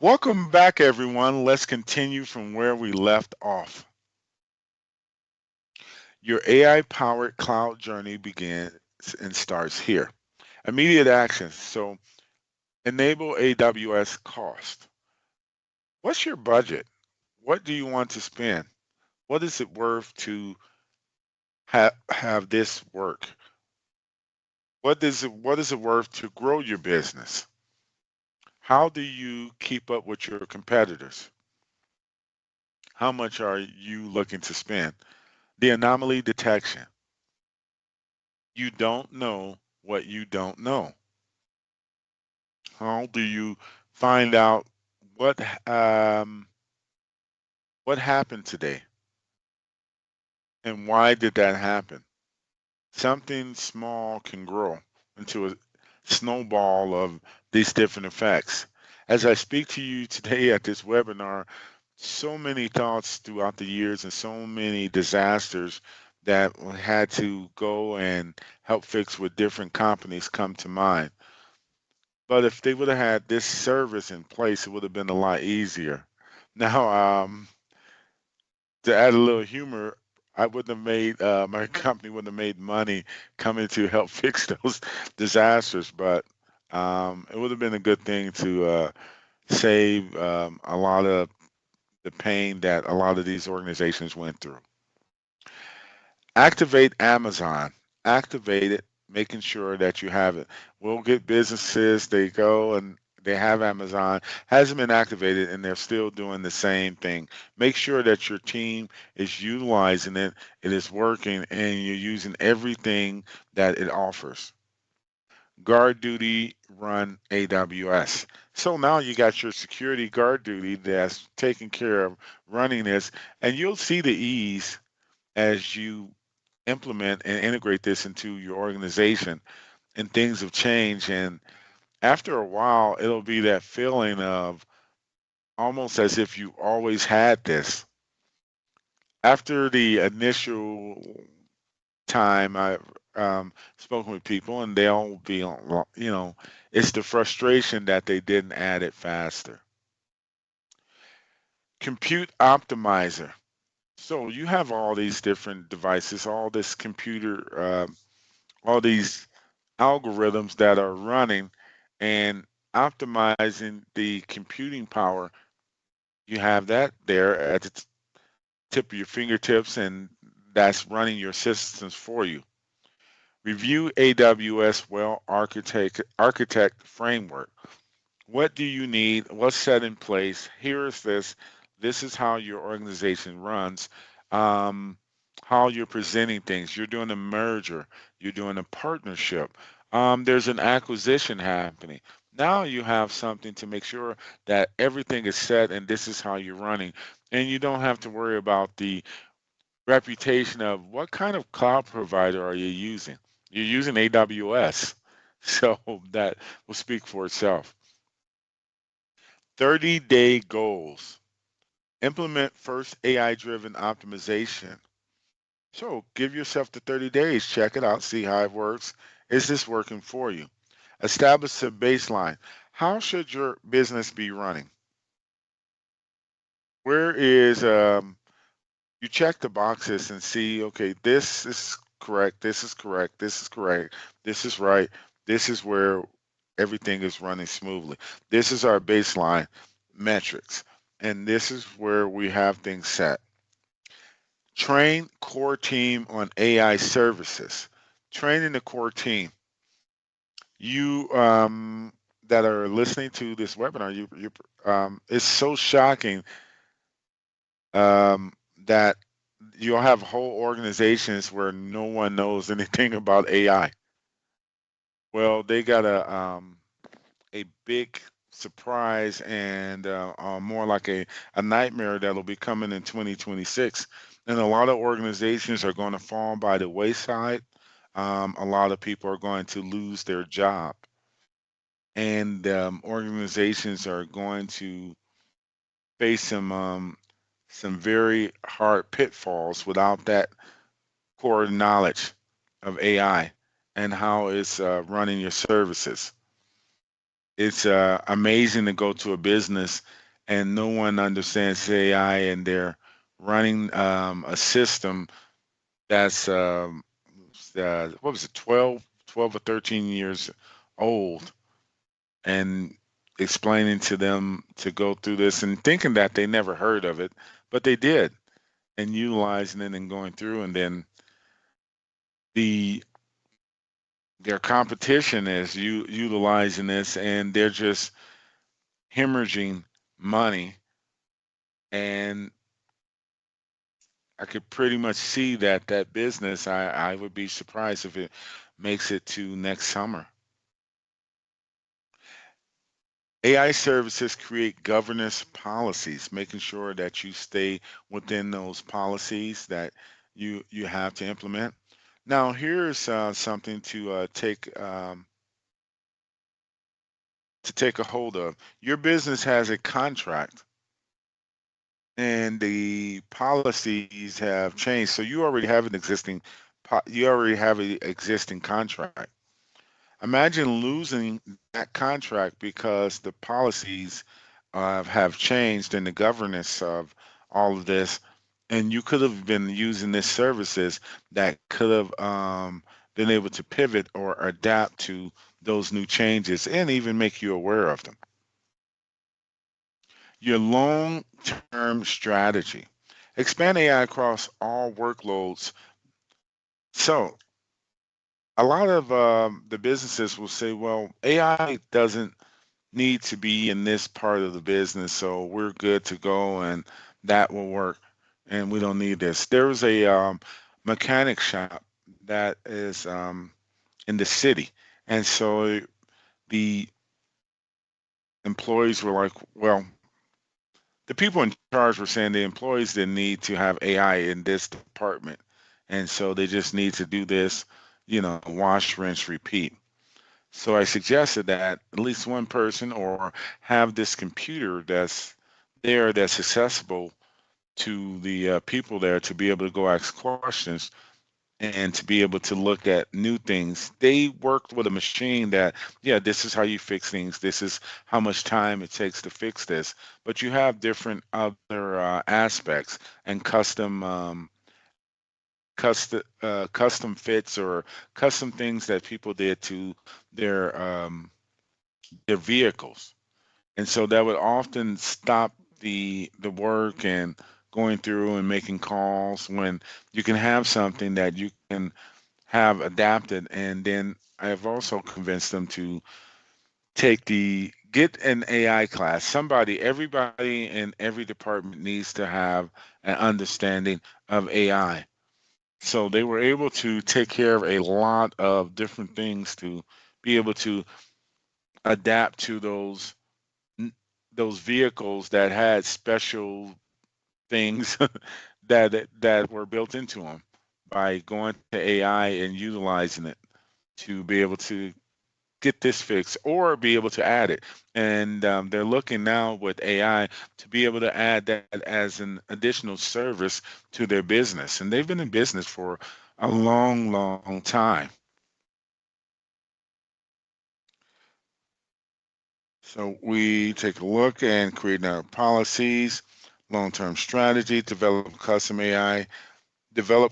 Welcome back, everyone. Let's continue from where we left off. Your AI powered cloud journey begins and starts here. Immediate action. So enable AWS cost. What's your budget? What do you want to spend? What is it worth to have this work? What is it worth to grow your business? How do you keep up with your competitors? How much are you looking to spend? The anomaly detection. You don't know what you don't know. How do you find out what um, what happened today and why did that happen? Something small can grow into a snowball of these different effects. As I speak to you today at this webinar, so many thoughts throughout the years and so many disasters that had to go and help fix with different companies come to mind. But if they would have had this service in place, it would have been a lot easier. Now, to add a little humor, I wouldn't have made my company wouldn't have made money coming to help fix those disasters, but it would have been a good thing to save a lot of the pain that a lot of these organizations went through. Activate Amazon. Activate it, making sure that you have it. We'll get businesses, they go and they have Amazon, hasn't been activated, and they're still doing the same thing. Make sure that your team is utilizing it, it is working, and you're using everything that it offers. Guard duty run AWS. So now you got your security guard duty that's taking care of running this, and you'll see the ease as you implement and integrate this into your organization, and things have changed. And after a while, it'll be that feeling of almost as if you always had this. After the initial time, I've spoken with people, and they'll be, it's the frustration that they didn't add it faster. Compute optimizer. So you have all these different devices, all this computer, all these algorithms that are running and optimizing the computing power. You have that there at the tip of your fingertips, and that's running your systems for you. Review AWS Well Architect Framework. What do you need? What's set in place? Here is this. This is how your organization runs. Um, how you're presenting things. You're doing a merger. You're doing a partnership. There's an acquisition happening. Now you have something to make sure that everything is set and this is how you're running. And you don't have to worry about the reputation of what kind of cloud provider are you using. You're using AWS. So that will speak for itself. 30-day goals. Implement first AI driven optimization. So give yourself the 30 days, check it out, see how it works. Is this working for you? Establish a baseline. How should your business be running? Where is, you check the boxes and see, okay, this is correct, this is correct, this is correct, this is right, this is where everything is running smoothly. This is our baseline metrics, and this is where we have things set. Train core team on AI services. Training the core team. You that are listening to this webinar, it's so shocking um, that you'll have whole organizations where no one knows anything about AI. Well, they got a big surprise and more like a nightmare that'll be coming in 2026. And a lot of organizations are going to fall by the wayside. A lot of people are going to lose their job, and organizations are going to face some very hard pitfalls without that core knowledge of AI and how it's running your services. It's amazing to go to a business and no one understands AI, and they're running a system that's what was it, 12 or 13 years old and explaining to them to go through this and thinking that they never heard of it, but they did, and utilizing it and going through, and then the their competition is utilizing this, and they're just hemorrhaging money. And I could pretty much see that that business, I would be surprised if it makes it to next summer. AI services create governance policies, making sure that you stay within those policies that you have to implement. Now, here's something to take a hold of. Your business has a contract, and the policies have changed. So you already have an you already have an existing contract. Imagine losing that contract because the policies have changed in the governance of all of this, and you could have been using this services that could have been able to pivot or adapt to those new changes and even make you aware of them. Your long-term strategy. Expand AI across all workloads. So a lot of the businesses will say, well, AI doesn't need to be in this part of the business, so we're good to go and that will work, and we don't need this. There was a mechanic shop that is in the city, and so the employees were like, well, the people in charge were saying the employees didn't need to have AI in this department, and so they just need to do this, wash, rinse, repeat. So I suggested that at least one person or have this computer that's there that's accessible to the people there to be able to go ask questions and to be able to look at new things. They worked with a machine that, yeah, this is how you fix things. This is how much time it takes to fix this. But you have different other aspects and custom fits or custom things that people did to their um, their vehicles, and so that would often stop the work and going through and making calls when you can have something that you can have adapted. And then I have also convinced them to get an AI class. Everybody in every department needs to have an understanding of AI. So they were able to take care of a lot of different things to be able to adapt to n- those vehicles that had special things that were built into them by going to AI and utilizing it to be able to get this fixed or be able to add it. And they're looking now with AI to be able to add that as an additional service to their business. And they've been in business for a long, long time. So we take a look and create our policies, long-term strategy, develop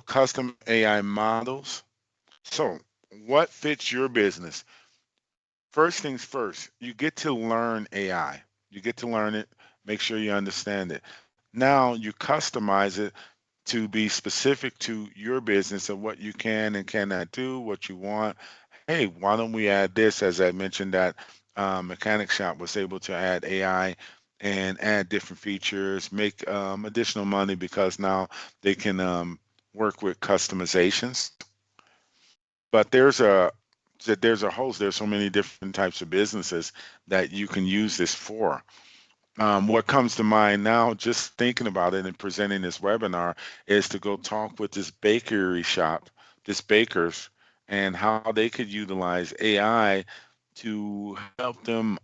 custom AI models. So what fits your business? First things first, you get to learn AI. You get to learn it, make sure you understand it. Now you customize it to be specific to your business and what you can and cannot do, what you want. Hey, why don't we add this? As I mentioned, that mechanic shop was able to add AI and add different features, make additional money because now they can work with customizations. But there's so many different types of businesses that you can use this for. What comes to mind now, just thinking about it and presenting this webinar, is to go talk with this bakery shop, this bakers, and how they could utilize AI to help them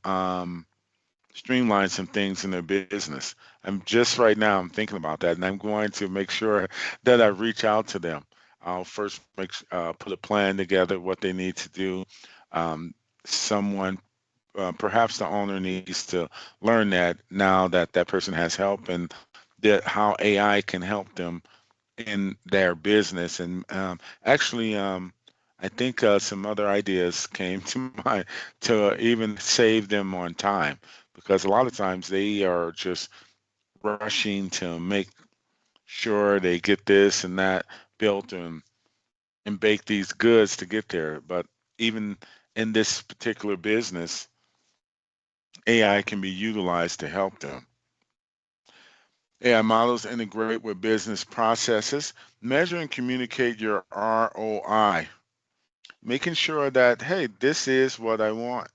streamline some things in their business. I'm just right now, I'm thinking about that, and I'm going to make sure that I reach out to them. I'll first put a plan together, what they need to do. Um, Someone perhaps the owner needs to learn that now that that person has help and that how AI can help them in their business. And actually, I think some other ideas came to mind to even save them on time, because a lot of times they are just rushing to make sure they get this and that built and bake these goods to get there. But even in this particular business, AI can be utilized to help them. AI models integrate with business processes, measure and communicate your ROI, making sure that, hey, this is what I want.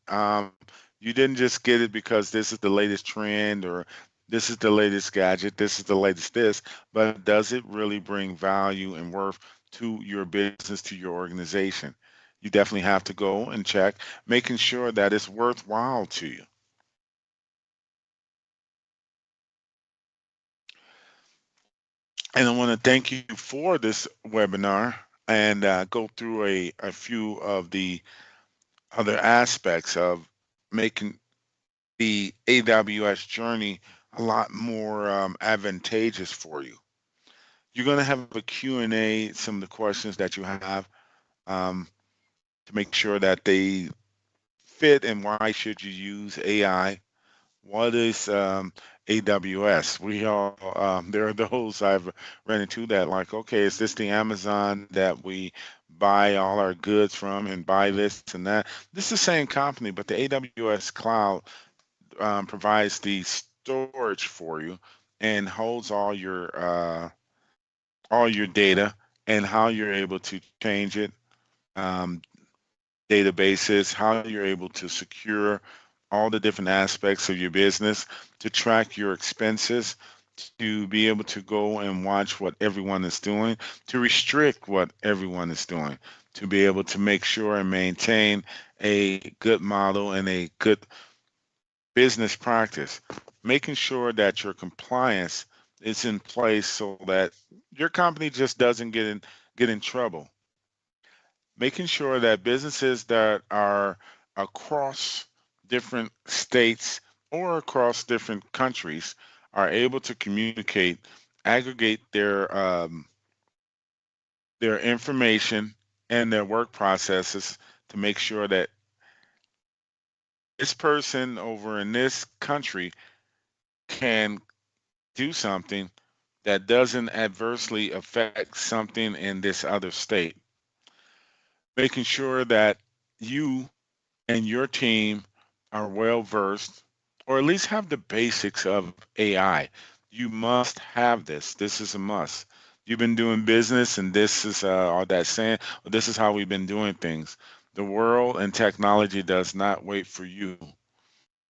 You didn't just get it because this is the latest trend or this is the latest gadget, this is the latest this, but does it really bring value and worth to your business, to your organization? You definitely have to go and check, making sure that it's worthwhile to you. And I want to thank you for this webinar and go through a few of the other aspects of making the AWS journey a lot more advantageous for you. You're going to have a Q&A, some of the questions that you have um, to make sure that they fit, and why should you use AI. What is AWS? We all there are those I've run into that like, okay, is this the Amazon that we buy all our goods from and buy this and that? This is the same company, but the AWS Cloud provides the storage for you and holds all your data and how you're able to change it, um, databases, how you're able to secure all the different aspects of your business, to track your expenses, to be able to go and watch what everyone is doing, to restrict what everyone is doing, to be able to make sure and maintain a good model and a good business practice, making sure that your compliance is in place so that your company just doesn't get in trouble, making sure that businesses that are across different states or across different countries are able to communicate, aggregate their information and their work processes to make sure that this person over in this country can do something that doesn't adversely affect something in this other state, making sure that you and your team are well versed, or at least have the basics of AI. You must have this. This is a must. You've been doing business, and this is all that saying. Well, this is how we've been doing things. The world and technology does not wait for you.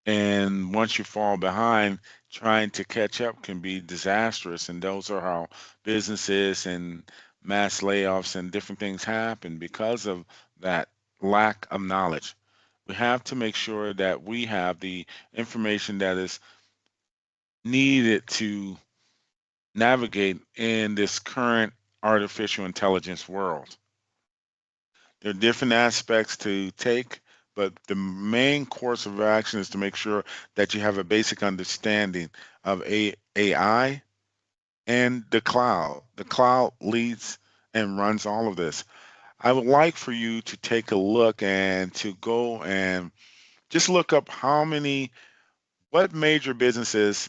And once you fall behind, trying to catch up can be disastrous. And those are how businesses and mass layoffs and different things happen because of that lack of knowledge. We have to make sure that we have the information that is needed to navigate in this current artificial intelligence world. There are different aspects to take, but the main course of action is to make sure that you have a basic understanding of AI and the cloud. The cloud leads and runs all of this. I would like for you to take a look and to go and just look up what major businesses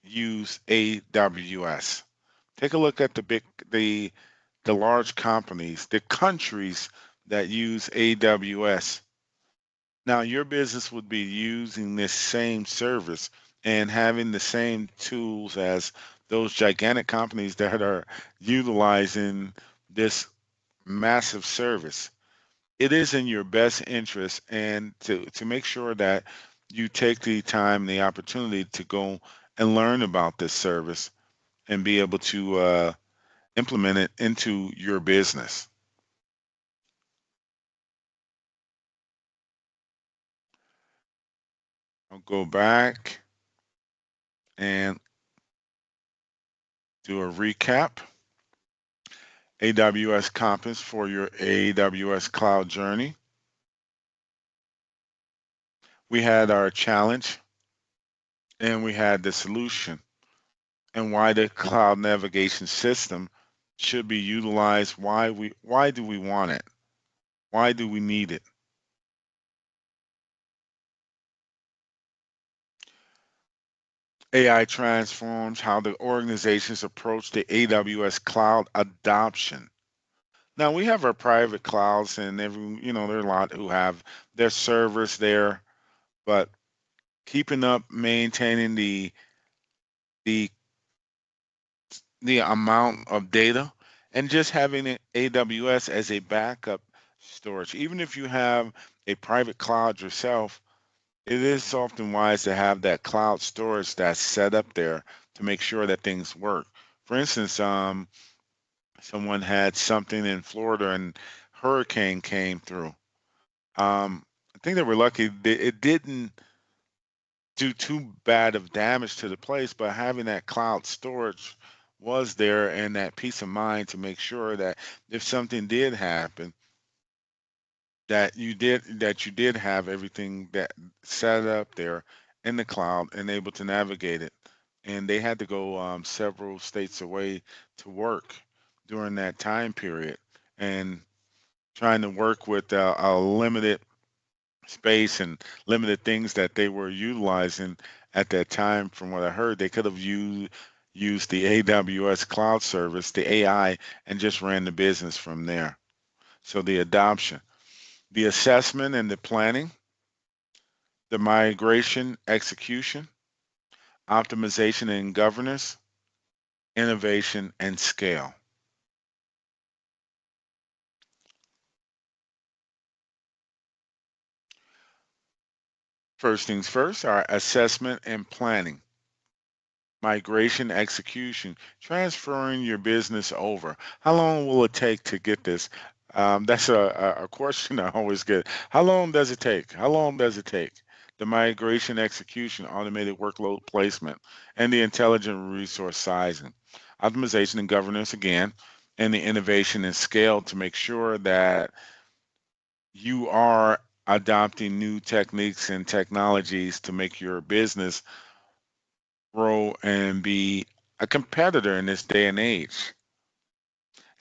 use AWS. Take a look at the large companies, the countries that use AWS. Now, your business would be using this same service and having the same tools as those gigantic companies that are utilizing this massive service. It is in your best interest and to make sure that you take the time and the opportunity to go and learn about this service and be able to implement it into your business. I'll go back and do a recap. AWS Compass for your AWS Cloud Journey. We had our challenge and we had the solution, and why the cloud navigation system should be utilized. Why do we want it? Why do we need it? AI transforms how the organizations approach the AWS cloud adoption. Now we have our private clouds, and there are a lot who have their servers there, but keeping up, maintaining the the amount of data, and just having AWS as a backup storage. Even if you have a private cloud yourself, it is often wise to have that cloud storage that's set up there to make sure that things work. For instance, someone had something in Florida and hurricane came through. I think they were lucky that it didn't do too bad of damage to the place, but having that cloud storage was there and that peace of mind to make sure that if something did happen, that you did have everything that set up there in the cloud and able to navigate it. And they had to go several states away to work during that time period and trying to work with a limited space and limited things that they were utilizing at that time. From what I heard, they could have used the AWS cloud service, the AI, and just ran the business from there. So the adoption, the assessment and the planning, the migration execution, optimization and governance, innovation and scale. First things first, our assessment and planning. Migration execution, transferring your business over. How long will it take to get this? That's a question I always get. How long does it take? How long does it take? The migration execution, automated workload placement, and the intelligent resource sizing. Optimization and governance again, and the innovation and scale to make sure that you are adopting new techniques and technologies to make your business grow and be a competitor in this day and age.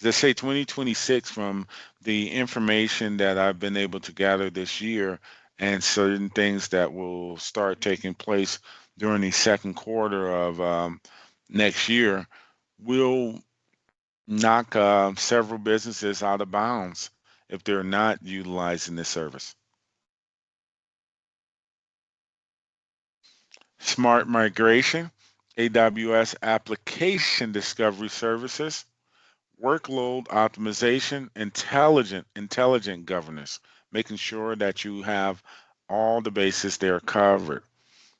As I say, 2026, from the information that I've been able to gather this year and certain things that will start taking place during the second quarter of next year, will knock several businesses out of bounds if they're not utilizing this service. Smart migration, AWS application discovery services, workload optimization, intelligent governance, making sure that you have all the bases there covered.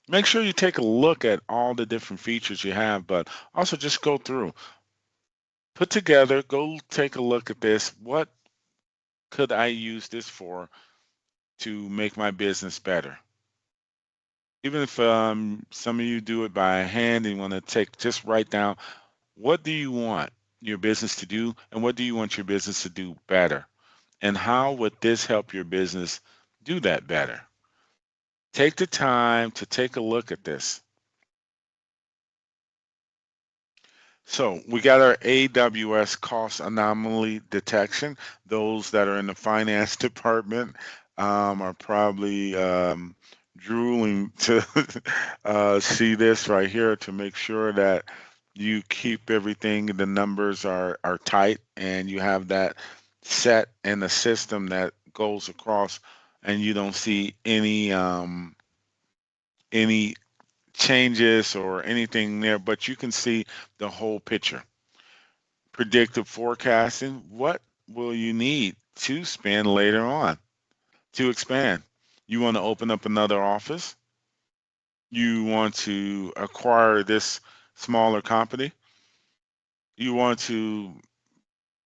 Make sure you take a look at all the different features you have, but also just go through, put together, go take a look at this. What could I use this for to make my business better? Even if some of you do it by hand and you want to just write down, what do you want your business to do and what do you want your business to do better? And how would this help your business do that better? Take the time to take a look at this. So we got our AWS cost anomaly detection. Those that are in the finance department are probably drooling to see this right here to make sure that you keep everything, the numbers are tight, and you have that set in the system that goes across, and you don't see any changes or anything there, but you can see the whole picture. Predictive forecasting, what will you need to spend later on to expand? You want to open up another office? You want to acquire this smaller company? You want to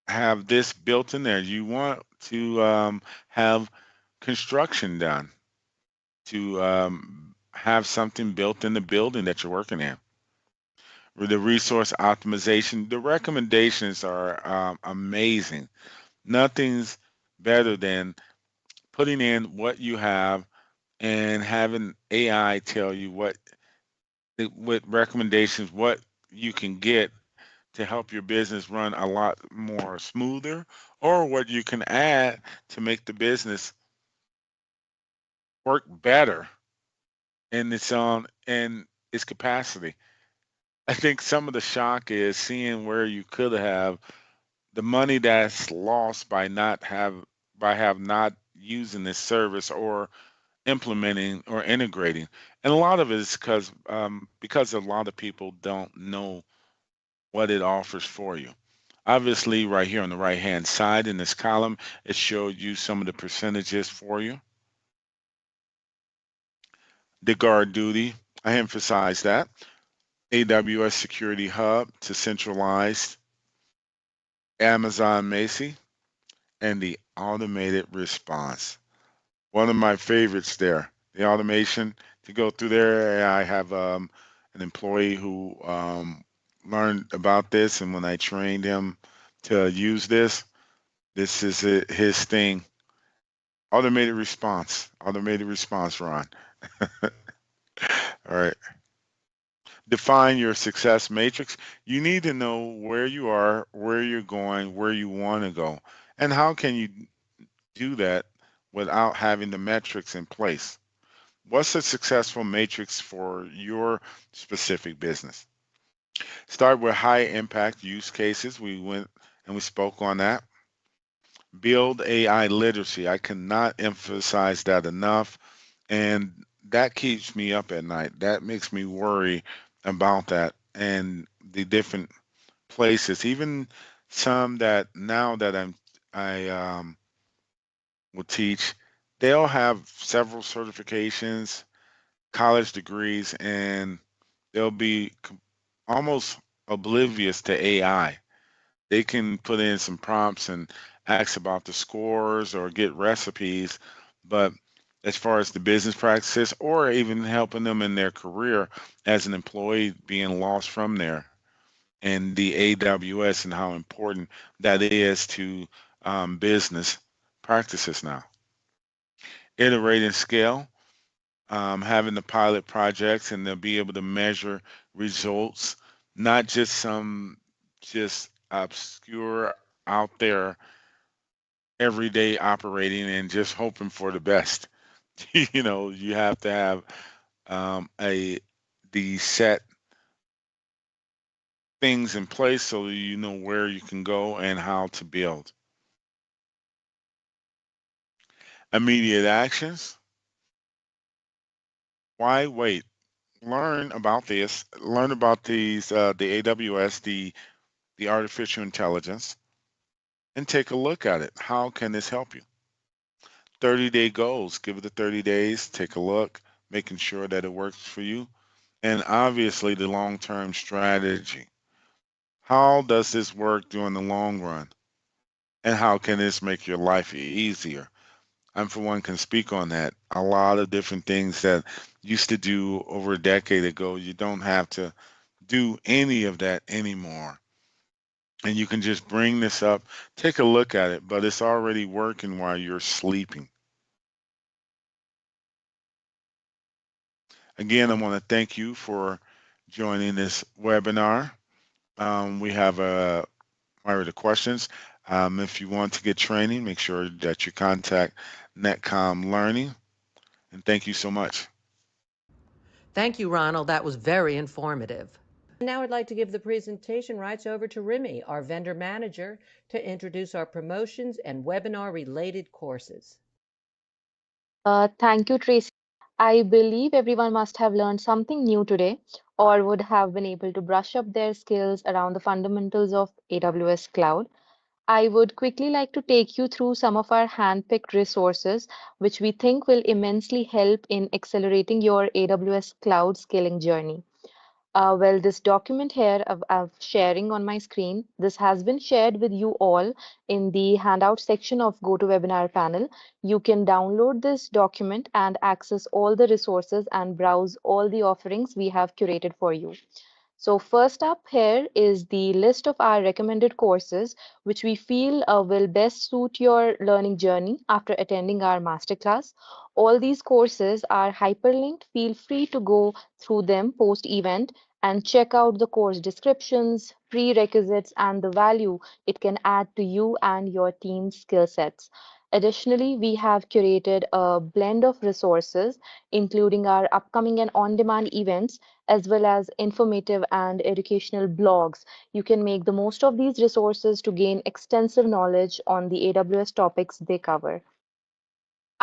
have this built in there? You want to have construction done to have something built in the building that you're working in? With the resource optimization, the recommendations are amazing. Nothing's better than putting in what you have and having AI tell you what with recommendations what you can get to help your business run a lot more smoother, or what you can add to make the business work better in its capacity. I think some of the shock is seeing where you could have the money that's lost by have not using this service or implementing or integrating. And a lot of it is because a lot of people don't know what it offers for you. Obviously, right here on the right hand side in this column, it showed you some of the percentages for you. The guard duty, I emphasize that. AWS Security Hub to centralized Amazon Macy, and the automated response. One of my favorites there, the automation to go through there. I have an employee who learned about this, and when I trained him to use this, this is his thing. Automated response, Ron. All right. Define your success matrix. You need to know where you are, where you're going, where you want to go, and how can you do that without having the metrics in place. What's a successful matrix for your specific business? Start with high impact use cases. We went and we spoke on that. Build AI literacy. I cannot emphasize that enough. And that keeps me up at night. That makes me worry about that and the different places, even some that now that I will teach, they'll have several certifications, college degrees, and they'll be almost oblivious to AI. They can put in some prompts and ask about the scores or get recipes, but as far as the business practices or even helping them in their career as an employee being lost from there and the AWS and how important that is to business practices now. Iterate and scale, having the pilot projects and they'll be able to measure results, not just some just obscure out there everyday operating and just hoping for the best. You have to have a the set things in place so you know where you can go and how to build. Immediate actions. Why wait? Learn about this. Learn about the AWS, the artificial intelligence, and take a look at it. How can this help you? 30-day goals. Give it the 30 days. Take a look, making sure that it works for you. And obviously, the long term strategy. How does this work during the long run? And how can this make your life easier? I'm, for one, can speak on that. A lot of different things that used to do over a decade ago, you don't have to do any of that anymore. And you can just bring this up, take a look at it, but it's already working while you're sleeping. Again, I want to thank you for joining this webinar. We have the questions. If you want to get training, make sure that you contact Netcom Learning. And thank you so much. Thank you, Ronald. That was very informative. Now I'd like to give the presentation rights over to Remy, our vendor manager, to introduce our promotions and webinar-related courses. Thank you, Tracy. I believe everyone must have learned something new today or would have been able to brush up their skills around the fundamentals of AWS Cloud. I would quickly like to take you through some of our hand-picked resources, which we think will immensely help in accelerating your AWS Cloud scaling journey. This document here of sharing on my screen, this has been shared with you all in the handout section of GoToWebinar panel. You can download this document and access all the resources and browse all the offerings we have curated for you. So first up here is the list of our recommended courses, which we feel will best suit your learning journey after attending our masterclass. All these courses are hyperlinked. Feel free to go through them post-event. and check out the course descriptions, prerequisites, and the value it can add to you and your team's skill sets. Additionally, we have curated a blend of resources, including our upcoming and on demand events, as well as informative and educational blogs. You can make the most of these resources to gain extensive knowledge on the AWS topics they cover.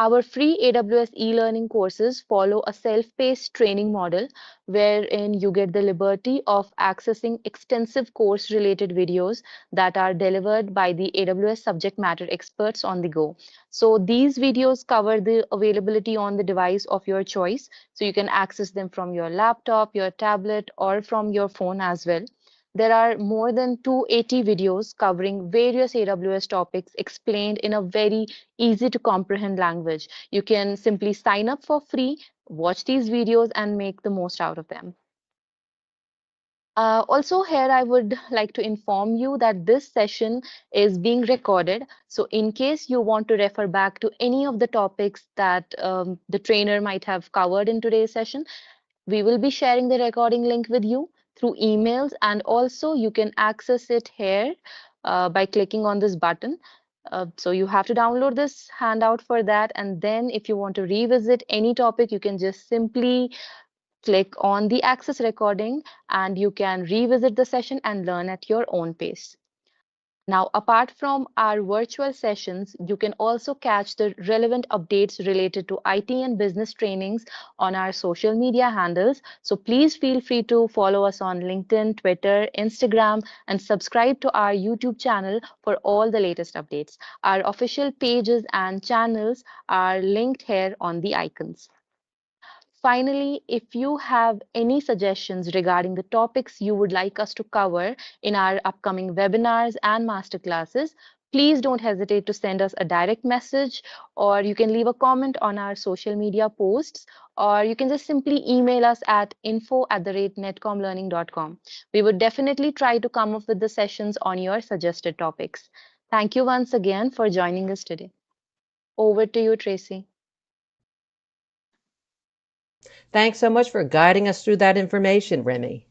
Our free AWS e-learning courses follow a self-paced training model wherein you get the liberty of accessing extensive course-related videos that are delivered by the AWS subject matter experts on the go. So these videos cover the availability on the device of your choice, so you can access them from your laptop, your tablet, or from your phone as well. There are more than 280 videos covering various AWS topics explained in a very easy to comprehend language. You can simply sign up for free, watch these videos, and make the most out of them. Also, here I would like to inform you that this session is being recorded. So, in case you want to refer back to any of the topics that the trainer might have covered in today's session, we will be sharing the recording link with you through emails, and also you can access it here by clicking on this button. So you have to download this handout for that, and then if you want to revisit any topic, you can just simply click on the access recording and you can revisit the session and learn at your own pace. Now, apart from our virtual sessions, you can also catch the relevant updates related to IT and business trainings on our social media handles. So please feel free to follow us on LinkedIn, Twitter, Instagram, and subscribe to our YouTube channel for all the latest updates. Our official pages and channels are linked here on the icons. Finally, if you have any suggestions regarding the topics you would like us to cover in our upcoming webinars and masterclasses, please don't hesitate to send us a direct message, or you can leave a comment on our social media posts, or you can just simply email us at info@netcomlearning.com. We would definitely try to come up with the sessions on your suggested topics. Thank you once again for joining us today. Over to you, Tracy. Thanks so much for guiding us through that information, Remy.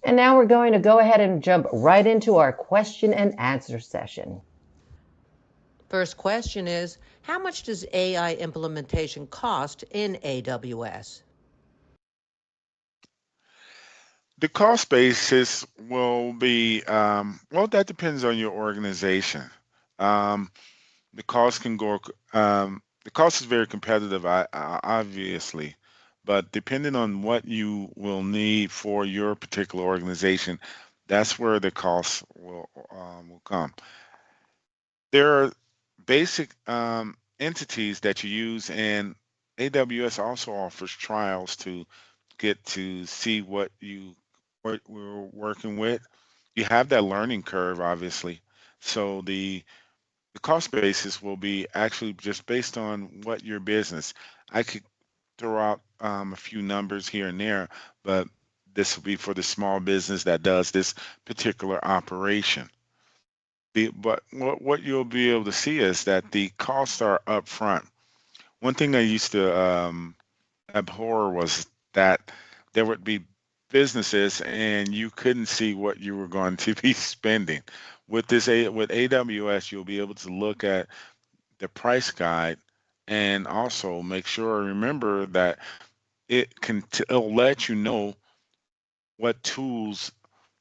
And now we're going to go ahead and jump right into our question and answer session. First question is, how much does AI implementation cost in AWS? The cost basis will be, well, that depends on your organization. Um, the cost can go, the cost is very competitive, obviously, but depending on what you will need for your particular organization, that's where the cost will come. There are basic entities that you use, and AWS also offers trials to get to see what we're working with. You have that learning curve, obviously. So the cost basis will be actually just based on what your business. I could throw out a few numbers here and there, but this will be for the small business that does this particular operation. But what you'll be able to see is that the costs are upfront. One thing I used to abhor was that there would be businesses and you couldn't see what you were going to be spending. With AWS, you'll be able to look at the price guide and also make sure remember that it'll let you know what tools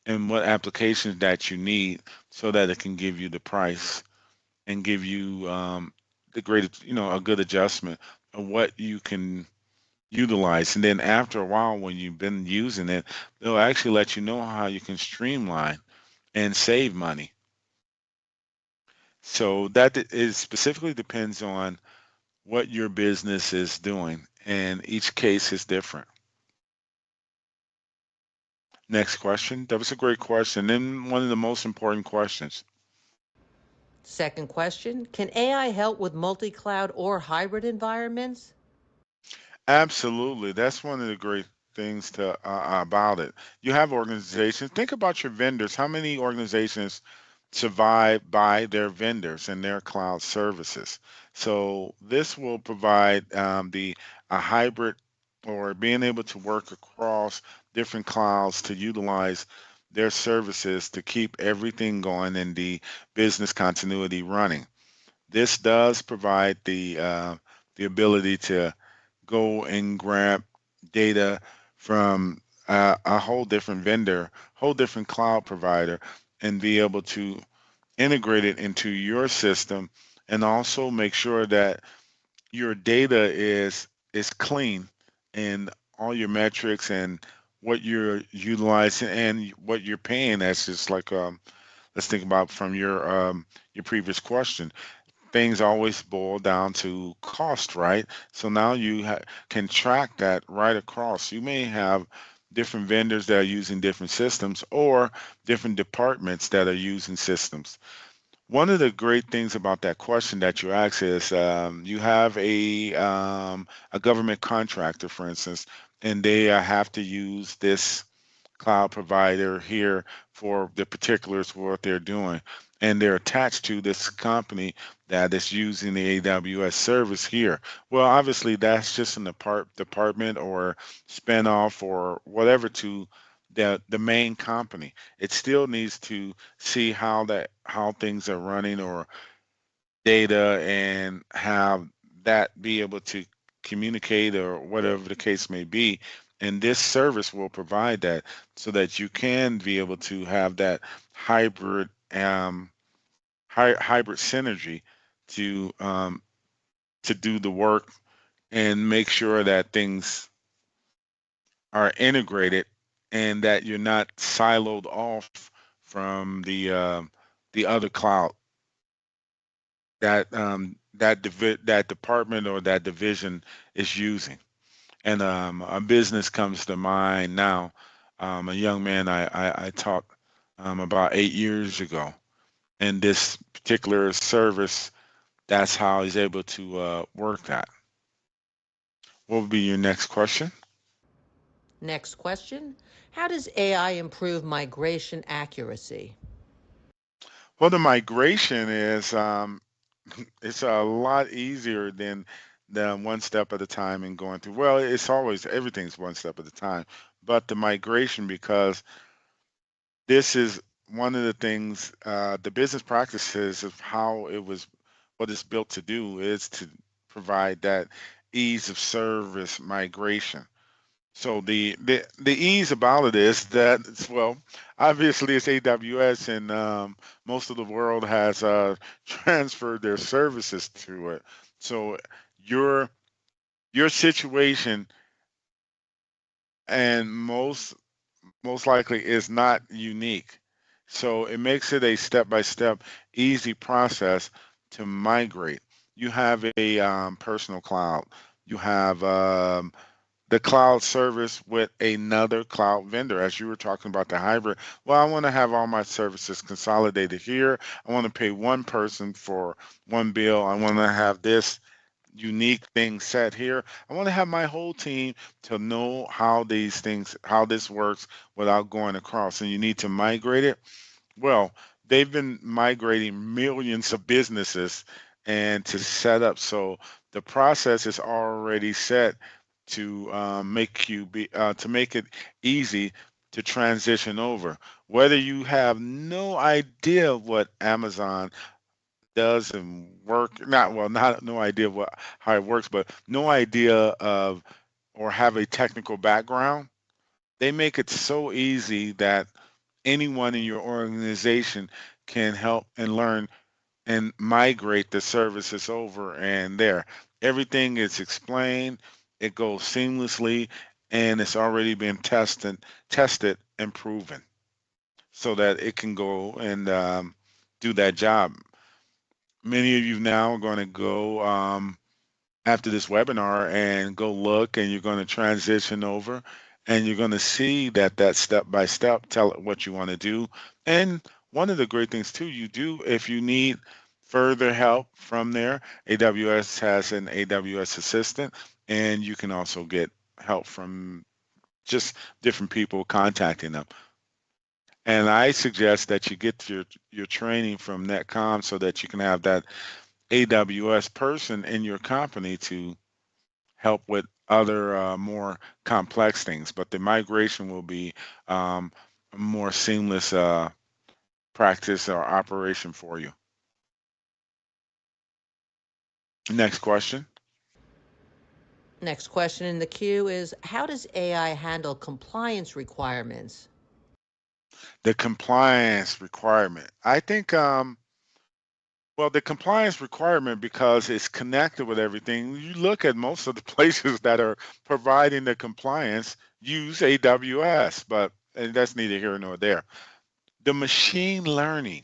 and what applications that you need so that it can give you the price and give you the great, a good adjustment of what you can utilize. And then after a while, when you've been using it, they'll actually let you know how you can streamline and save money. So that is specifically depends on what your business is doing, and each case is different. Next question. That was a great question, and one of the most important questions. Second question, can AI help with multi-cloud or hybrid environments? Absolutely. That's one of the great things about it. You have organizations. Think about your vendors. How many organizations survive by their vendors and their cloud services? So this will provide the a hybrid. or being able to work across different clouds to utilize their services to keep everything going and the business continuity running. This does provide the ability to go and grab data from a whole different vendor, whole different cloud provider, and be able to integrate it into your system, and also make sure that your data is clean, and all your metrics and what you're utilizing and what you're paying. That's just like let's think about from your previous question. Things always boil down to cost, right? So now you can track that right across. You may have different vendors that are using different systems, or different departments that are using systems. One of the great things about that question that you asked is, you have a government contractor, for instance, and they have to use this cloud provider here for the particulars for what they're doing. And they're attached to this company that is using the AWS service here. Well, obviously, that's just an department or spinoff or whatever to the main company. It still needs to see how things are running, or data, and have that be able to communicate, or whatever the case may be. And this service will provide that, so that you can be able to have that hybrid hybrid synergy to to do the work and make sure that things are integrated, and that you're not siloed off from the other cloud that that department or that division is using. And a business comes to mind now. A young man I taught about 8 years ago, and this particular service, that's how he's able to work that. What would be your next question? Next question. How does AI improve migration accuracy? Well, the migration is it's a lot easier than one step at a time and going through. Well, it's always everything's one step at a time, but the migration, because this is one of the things, the business practices of how it was, what it's built to do is to provide that ease of service migration. So the ease about it is that well, obviously it's AWS, and most of the world has transferred their services to it. So your your situation, and most likely, is not unique. So it makes it a step by step, easy process to migrate. You have a personal cloud. You have the cloud service with another cloud vendor, as you were talking about the hybrid. Well, I want to have all my services consolidated here. I want to pay one person for one bill. I want to have this unique thing set here. I want to have my whole team to know how these things, how this works, without going across. And you need to migrate it. Well, they've been migrating millions of businesses, and to set up, so the process is already set to to make it easy to transition over. Whether you have no idea what Amazon does and work, not well, not no idea what how it works, but no idea of, or have a technical background, they make it so easy that anyone in your organization can help and learn and migrate the services over, and there everything is explained, it goes seamlessly, and it's already been tested and proven, so that it can go and do that job. Many of you now are going to go after this webinar and go look, and you're going to transition over, and you're going to see that step by step, tell it what you want to do. And one of the great things too, you do, if you need further help from there, AWS has an AWS assistant, and you can also get help from just different people contacting them. And I suggest that you get your training from Netcom, so that you can have that AWS person in your company to help with other more complex things. But the migration will be um, a more seamless practice or operation for you. Next question. Next question in the queue is, how does AI handle compliance requirements? The compliance requirement. I think, well, the compliance requirement, because it's connected with everything, you look at most of the places that are providing the compliance use AWS, but and that's neither here nor there. The machine learning,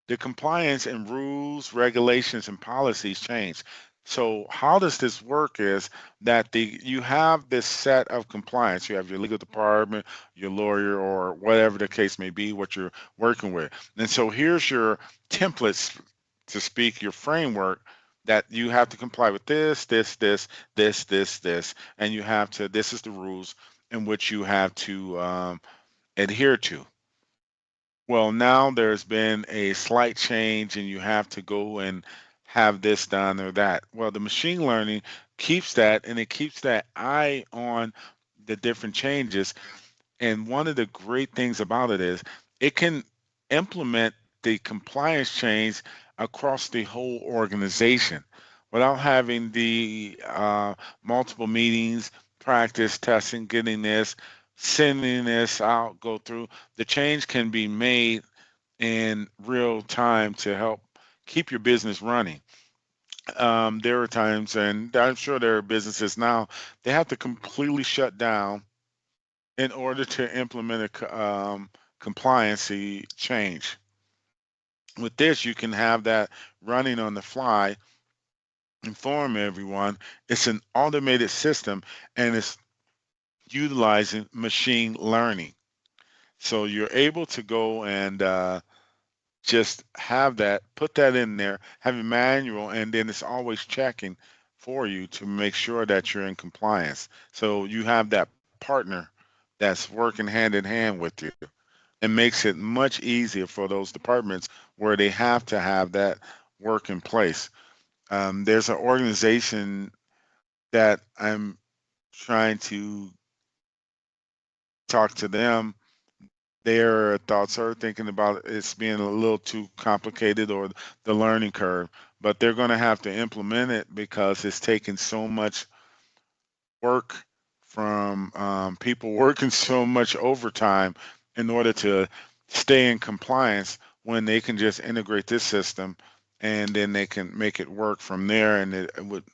the compliance and rules, regulations, and policies change. So how does this work is that you have this set of compliance. You have your legal department, your lawyer, or whatever the case may be, what you're working with. And so here's your templates to speak, your framework that you have to comply with this, and you have to, this is the rules in which you have to adhere to. Well, now there's been a slight change, and you have to go and have this done or that. Well, the machine learning keeps that, and it keeps that eye on the different changes. And one of the great things about it is it can implement the compliance change across the whole organization without having the multiple meetings, practice, testing, getting this, sending this out, go through. The change can be made in real time to help keep your business running. There are times, and I'm sure there are businesses now, they have to completely shut down in order to implement a compliancy change. With this, you can have that running on the fly, inform everyone. It's an automated system, and it's utilizing machine learning. So you're able to go and just have that, put that in there, have a manual, and then it's always checking for you to make sure that you're in compliance. So you have that partner that's working hand in hand with you. It makes it much easier for those departments where they have to have that work in place. There's an organization that I'm trying to talk to them. Their thoughts are thinking about it's being a little too complicated or the learning curve, but they're going to have to implement it because it's taking so much work from people working so much overtime in order to stay in compliance when they can just integrate this system and then they can make it work from there, and it would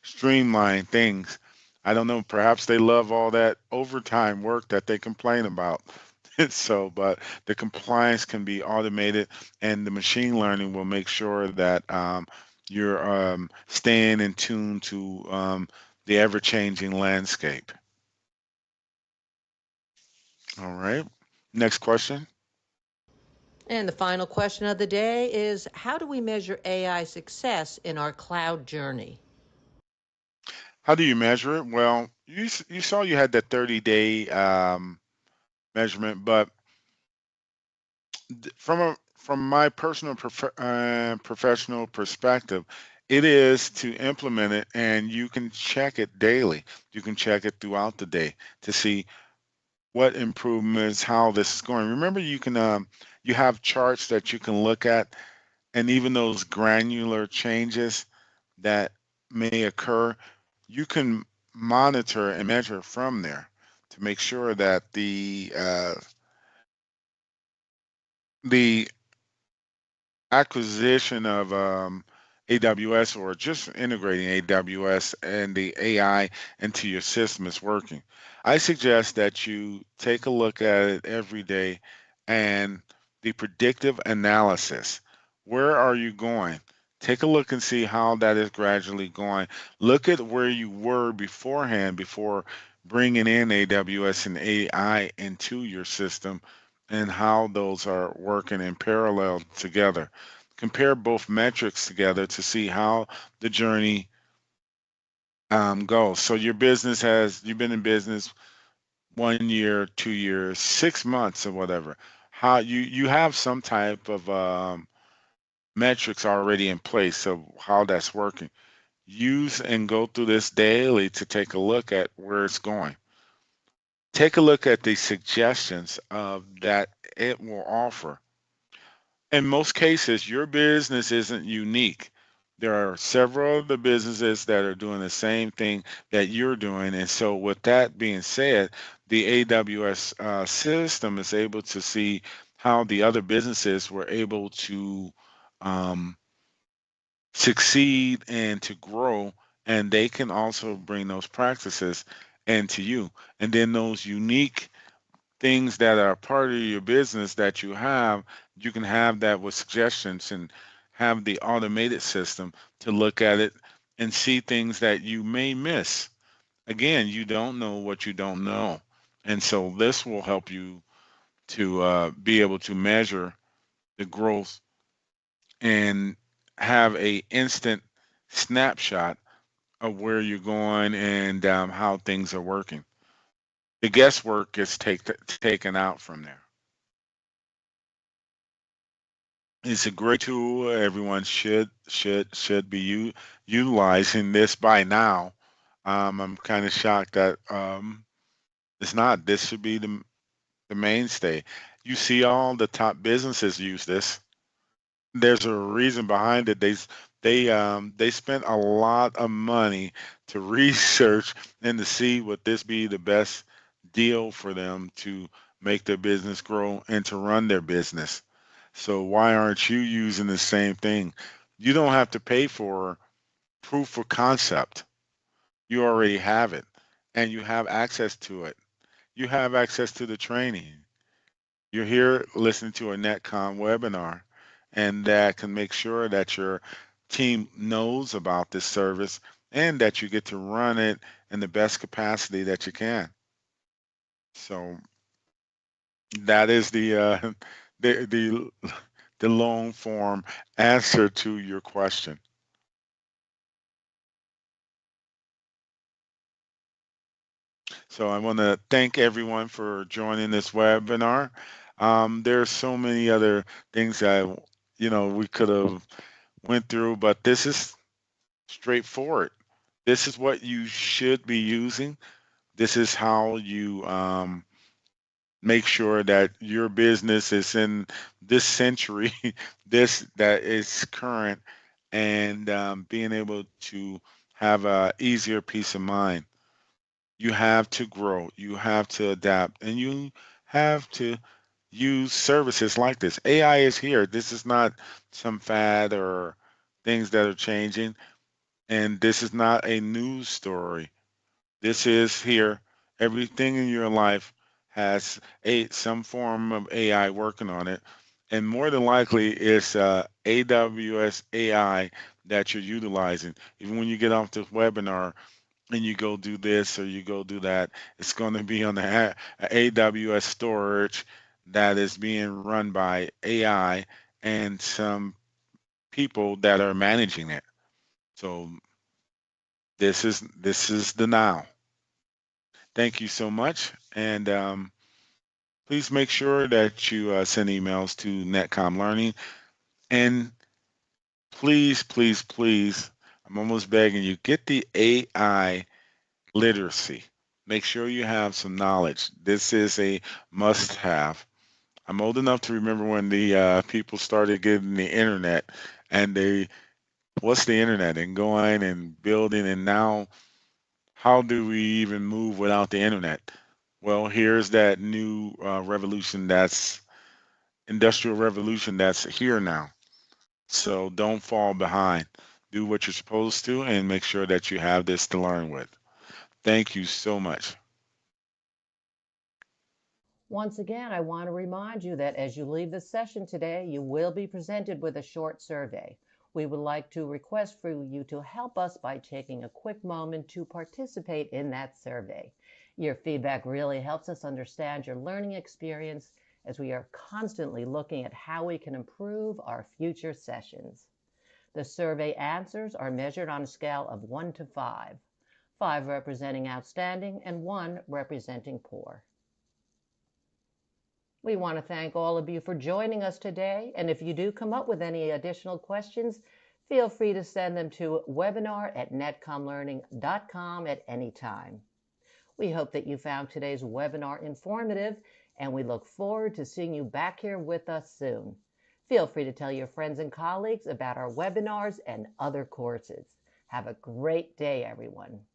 streamline things. I don't know, perhaps they love all that overtime work that they complain about. So, but the compliance can be automated, and the machine learning will make sure that you're staying in tune to the ever-changing landscape. All right. Next question. And the final question of the day is, how do we measure AI success in our cloud journey? How do you measure it? Well, you saw you had that 30-day measurement, but from my personal professional perspective, it is to implement it, and you can check it daily. You can check it throughout the day to see what improvements, how this is going. Remember, you have charts that you can look at, and even those granular changes that may occur, you can monitor and measure from there to make sure that the acquisition of AWS or just integrating AWS and the AI into your system is working. I suggest that you take a look at it every day and the predictive analysis. Where are you going? Take a look and see how that is gradually going. Look at where you were beforehand before bringing in AWS and AI into your system and how those are working in parallel together. Compare both metrics together to see how the journey goes. So your business has, you've been in business 1 year, 2 years, 6 months, or whatever. How you have some type of metrics already in place of how that's working. use and go through this daily to take a look at where it's going. Take a look at the suggestions that it will offer. In most cases, your business isn't unique. There are several other businesses that are doing the same thing that you're doing. And so, with that being said, the AWS system is able to see how the other businesses were able to um, succeed and to grow. And they can also bring those practices into you. And then those unique things that are part of your business that you can have that with suggestions and have the automated system to look at it and see things that you may miss. Again, you don't know what you don't know. And so this will help you to be able to measure the growth and have a instant snapshot of where you're going and how things are working. The guesswork gets taken out from there. It's a great tool. Everyone should be utilizing this by now. I'm kind of shocked that it's not. This should be the mainstay. You see, all the top businesses use this. There's a reason behind it. They spent a lot of money to research and to see would this be the best deal for them to make their business grow and to run their business. So why aren't you using the same thing? You don't have to pay for proof of concept. You already have it and you have access to it. You have access to the training. You're here listening to a NetCom webinar, and that can make sure that your team knows about this service and that you get to run it in the best capacity that you can. So that is the the long form answer to your question. So I want to thank everyone for joining this webinar. There's so many other things that we could have went through, but this is straightforward. This is what you should be using. This is how you make sure that your business is in this century, this that is current, and being able to have a easier peace of mind. You have to grow, you have to adapt, and you have to use services like this. AI is here. This is not some fad or things that are changing, and this is not a news story. This is here. Everything in your life has some form of AI working on it, and more than likely, it's AWS AI that you're utilizing. Even when you get off this webinar and you go do this or you go do that, it's going to be on the AWS storage that is being run by AI and some people that are managing it. So this is the now. Thank you so much, and please make sure that you send emails to Netcom Learning, and please, please, please, I'm almost begging you, get the AI literacy. Make sure you have some knowledge. This is a must-have. I'm old enough to remember when the people started getting the internet, and what's the internet, and going and building, and now how do we even move without the internet? Well, here's that new revolution, that's industrial revolution, that's here now. So don't fall behind. Do what you're supposed to and make sure that you have this to learn with. Thank you so much. Once again, I want to remind you that as you leave the session today, you will be presented with a short survey. We would like to request for you to help us by taking a quick moment to participate in that survey. Your feedback really helps us understand your learning experience as we are constantly looking at how we can improve our future sessions. The survey answers are measured on a scale of 1 to 5, 5 representing outstanding and 1 representing poor. We want to thank all of you for joining us today, and if you do come up with any additional questions, Feel free to send them to webinar@netcomlearning.com at any time. We hope that you found today's webinar informative, and we look forward to seeing you back here with us soon. Feel free to tell your friends and colleagues about our webinars and other courses. Have a great day, everyone.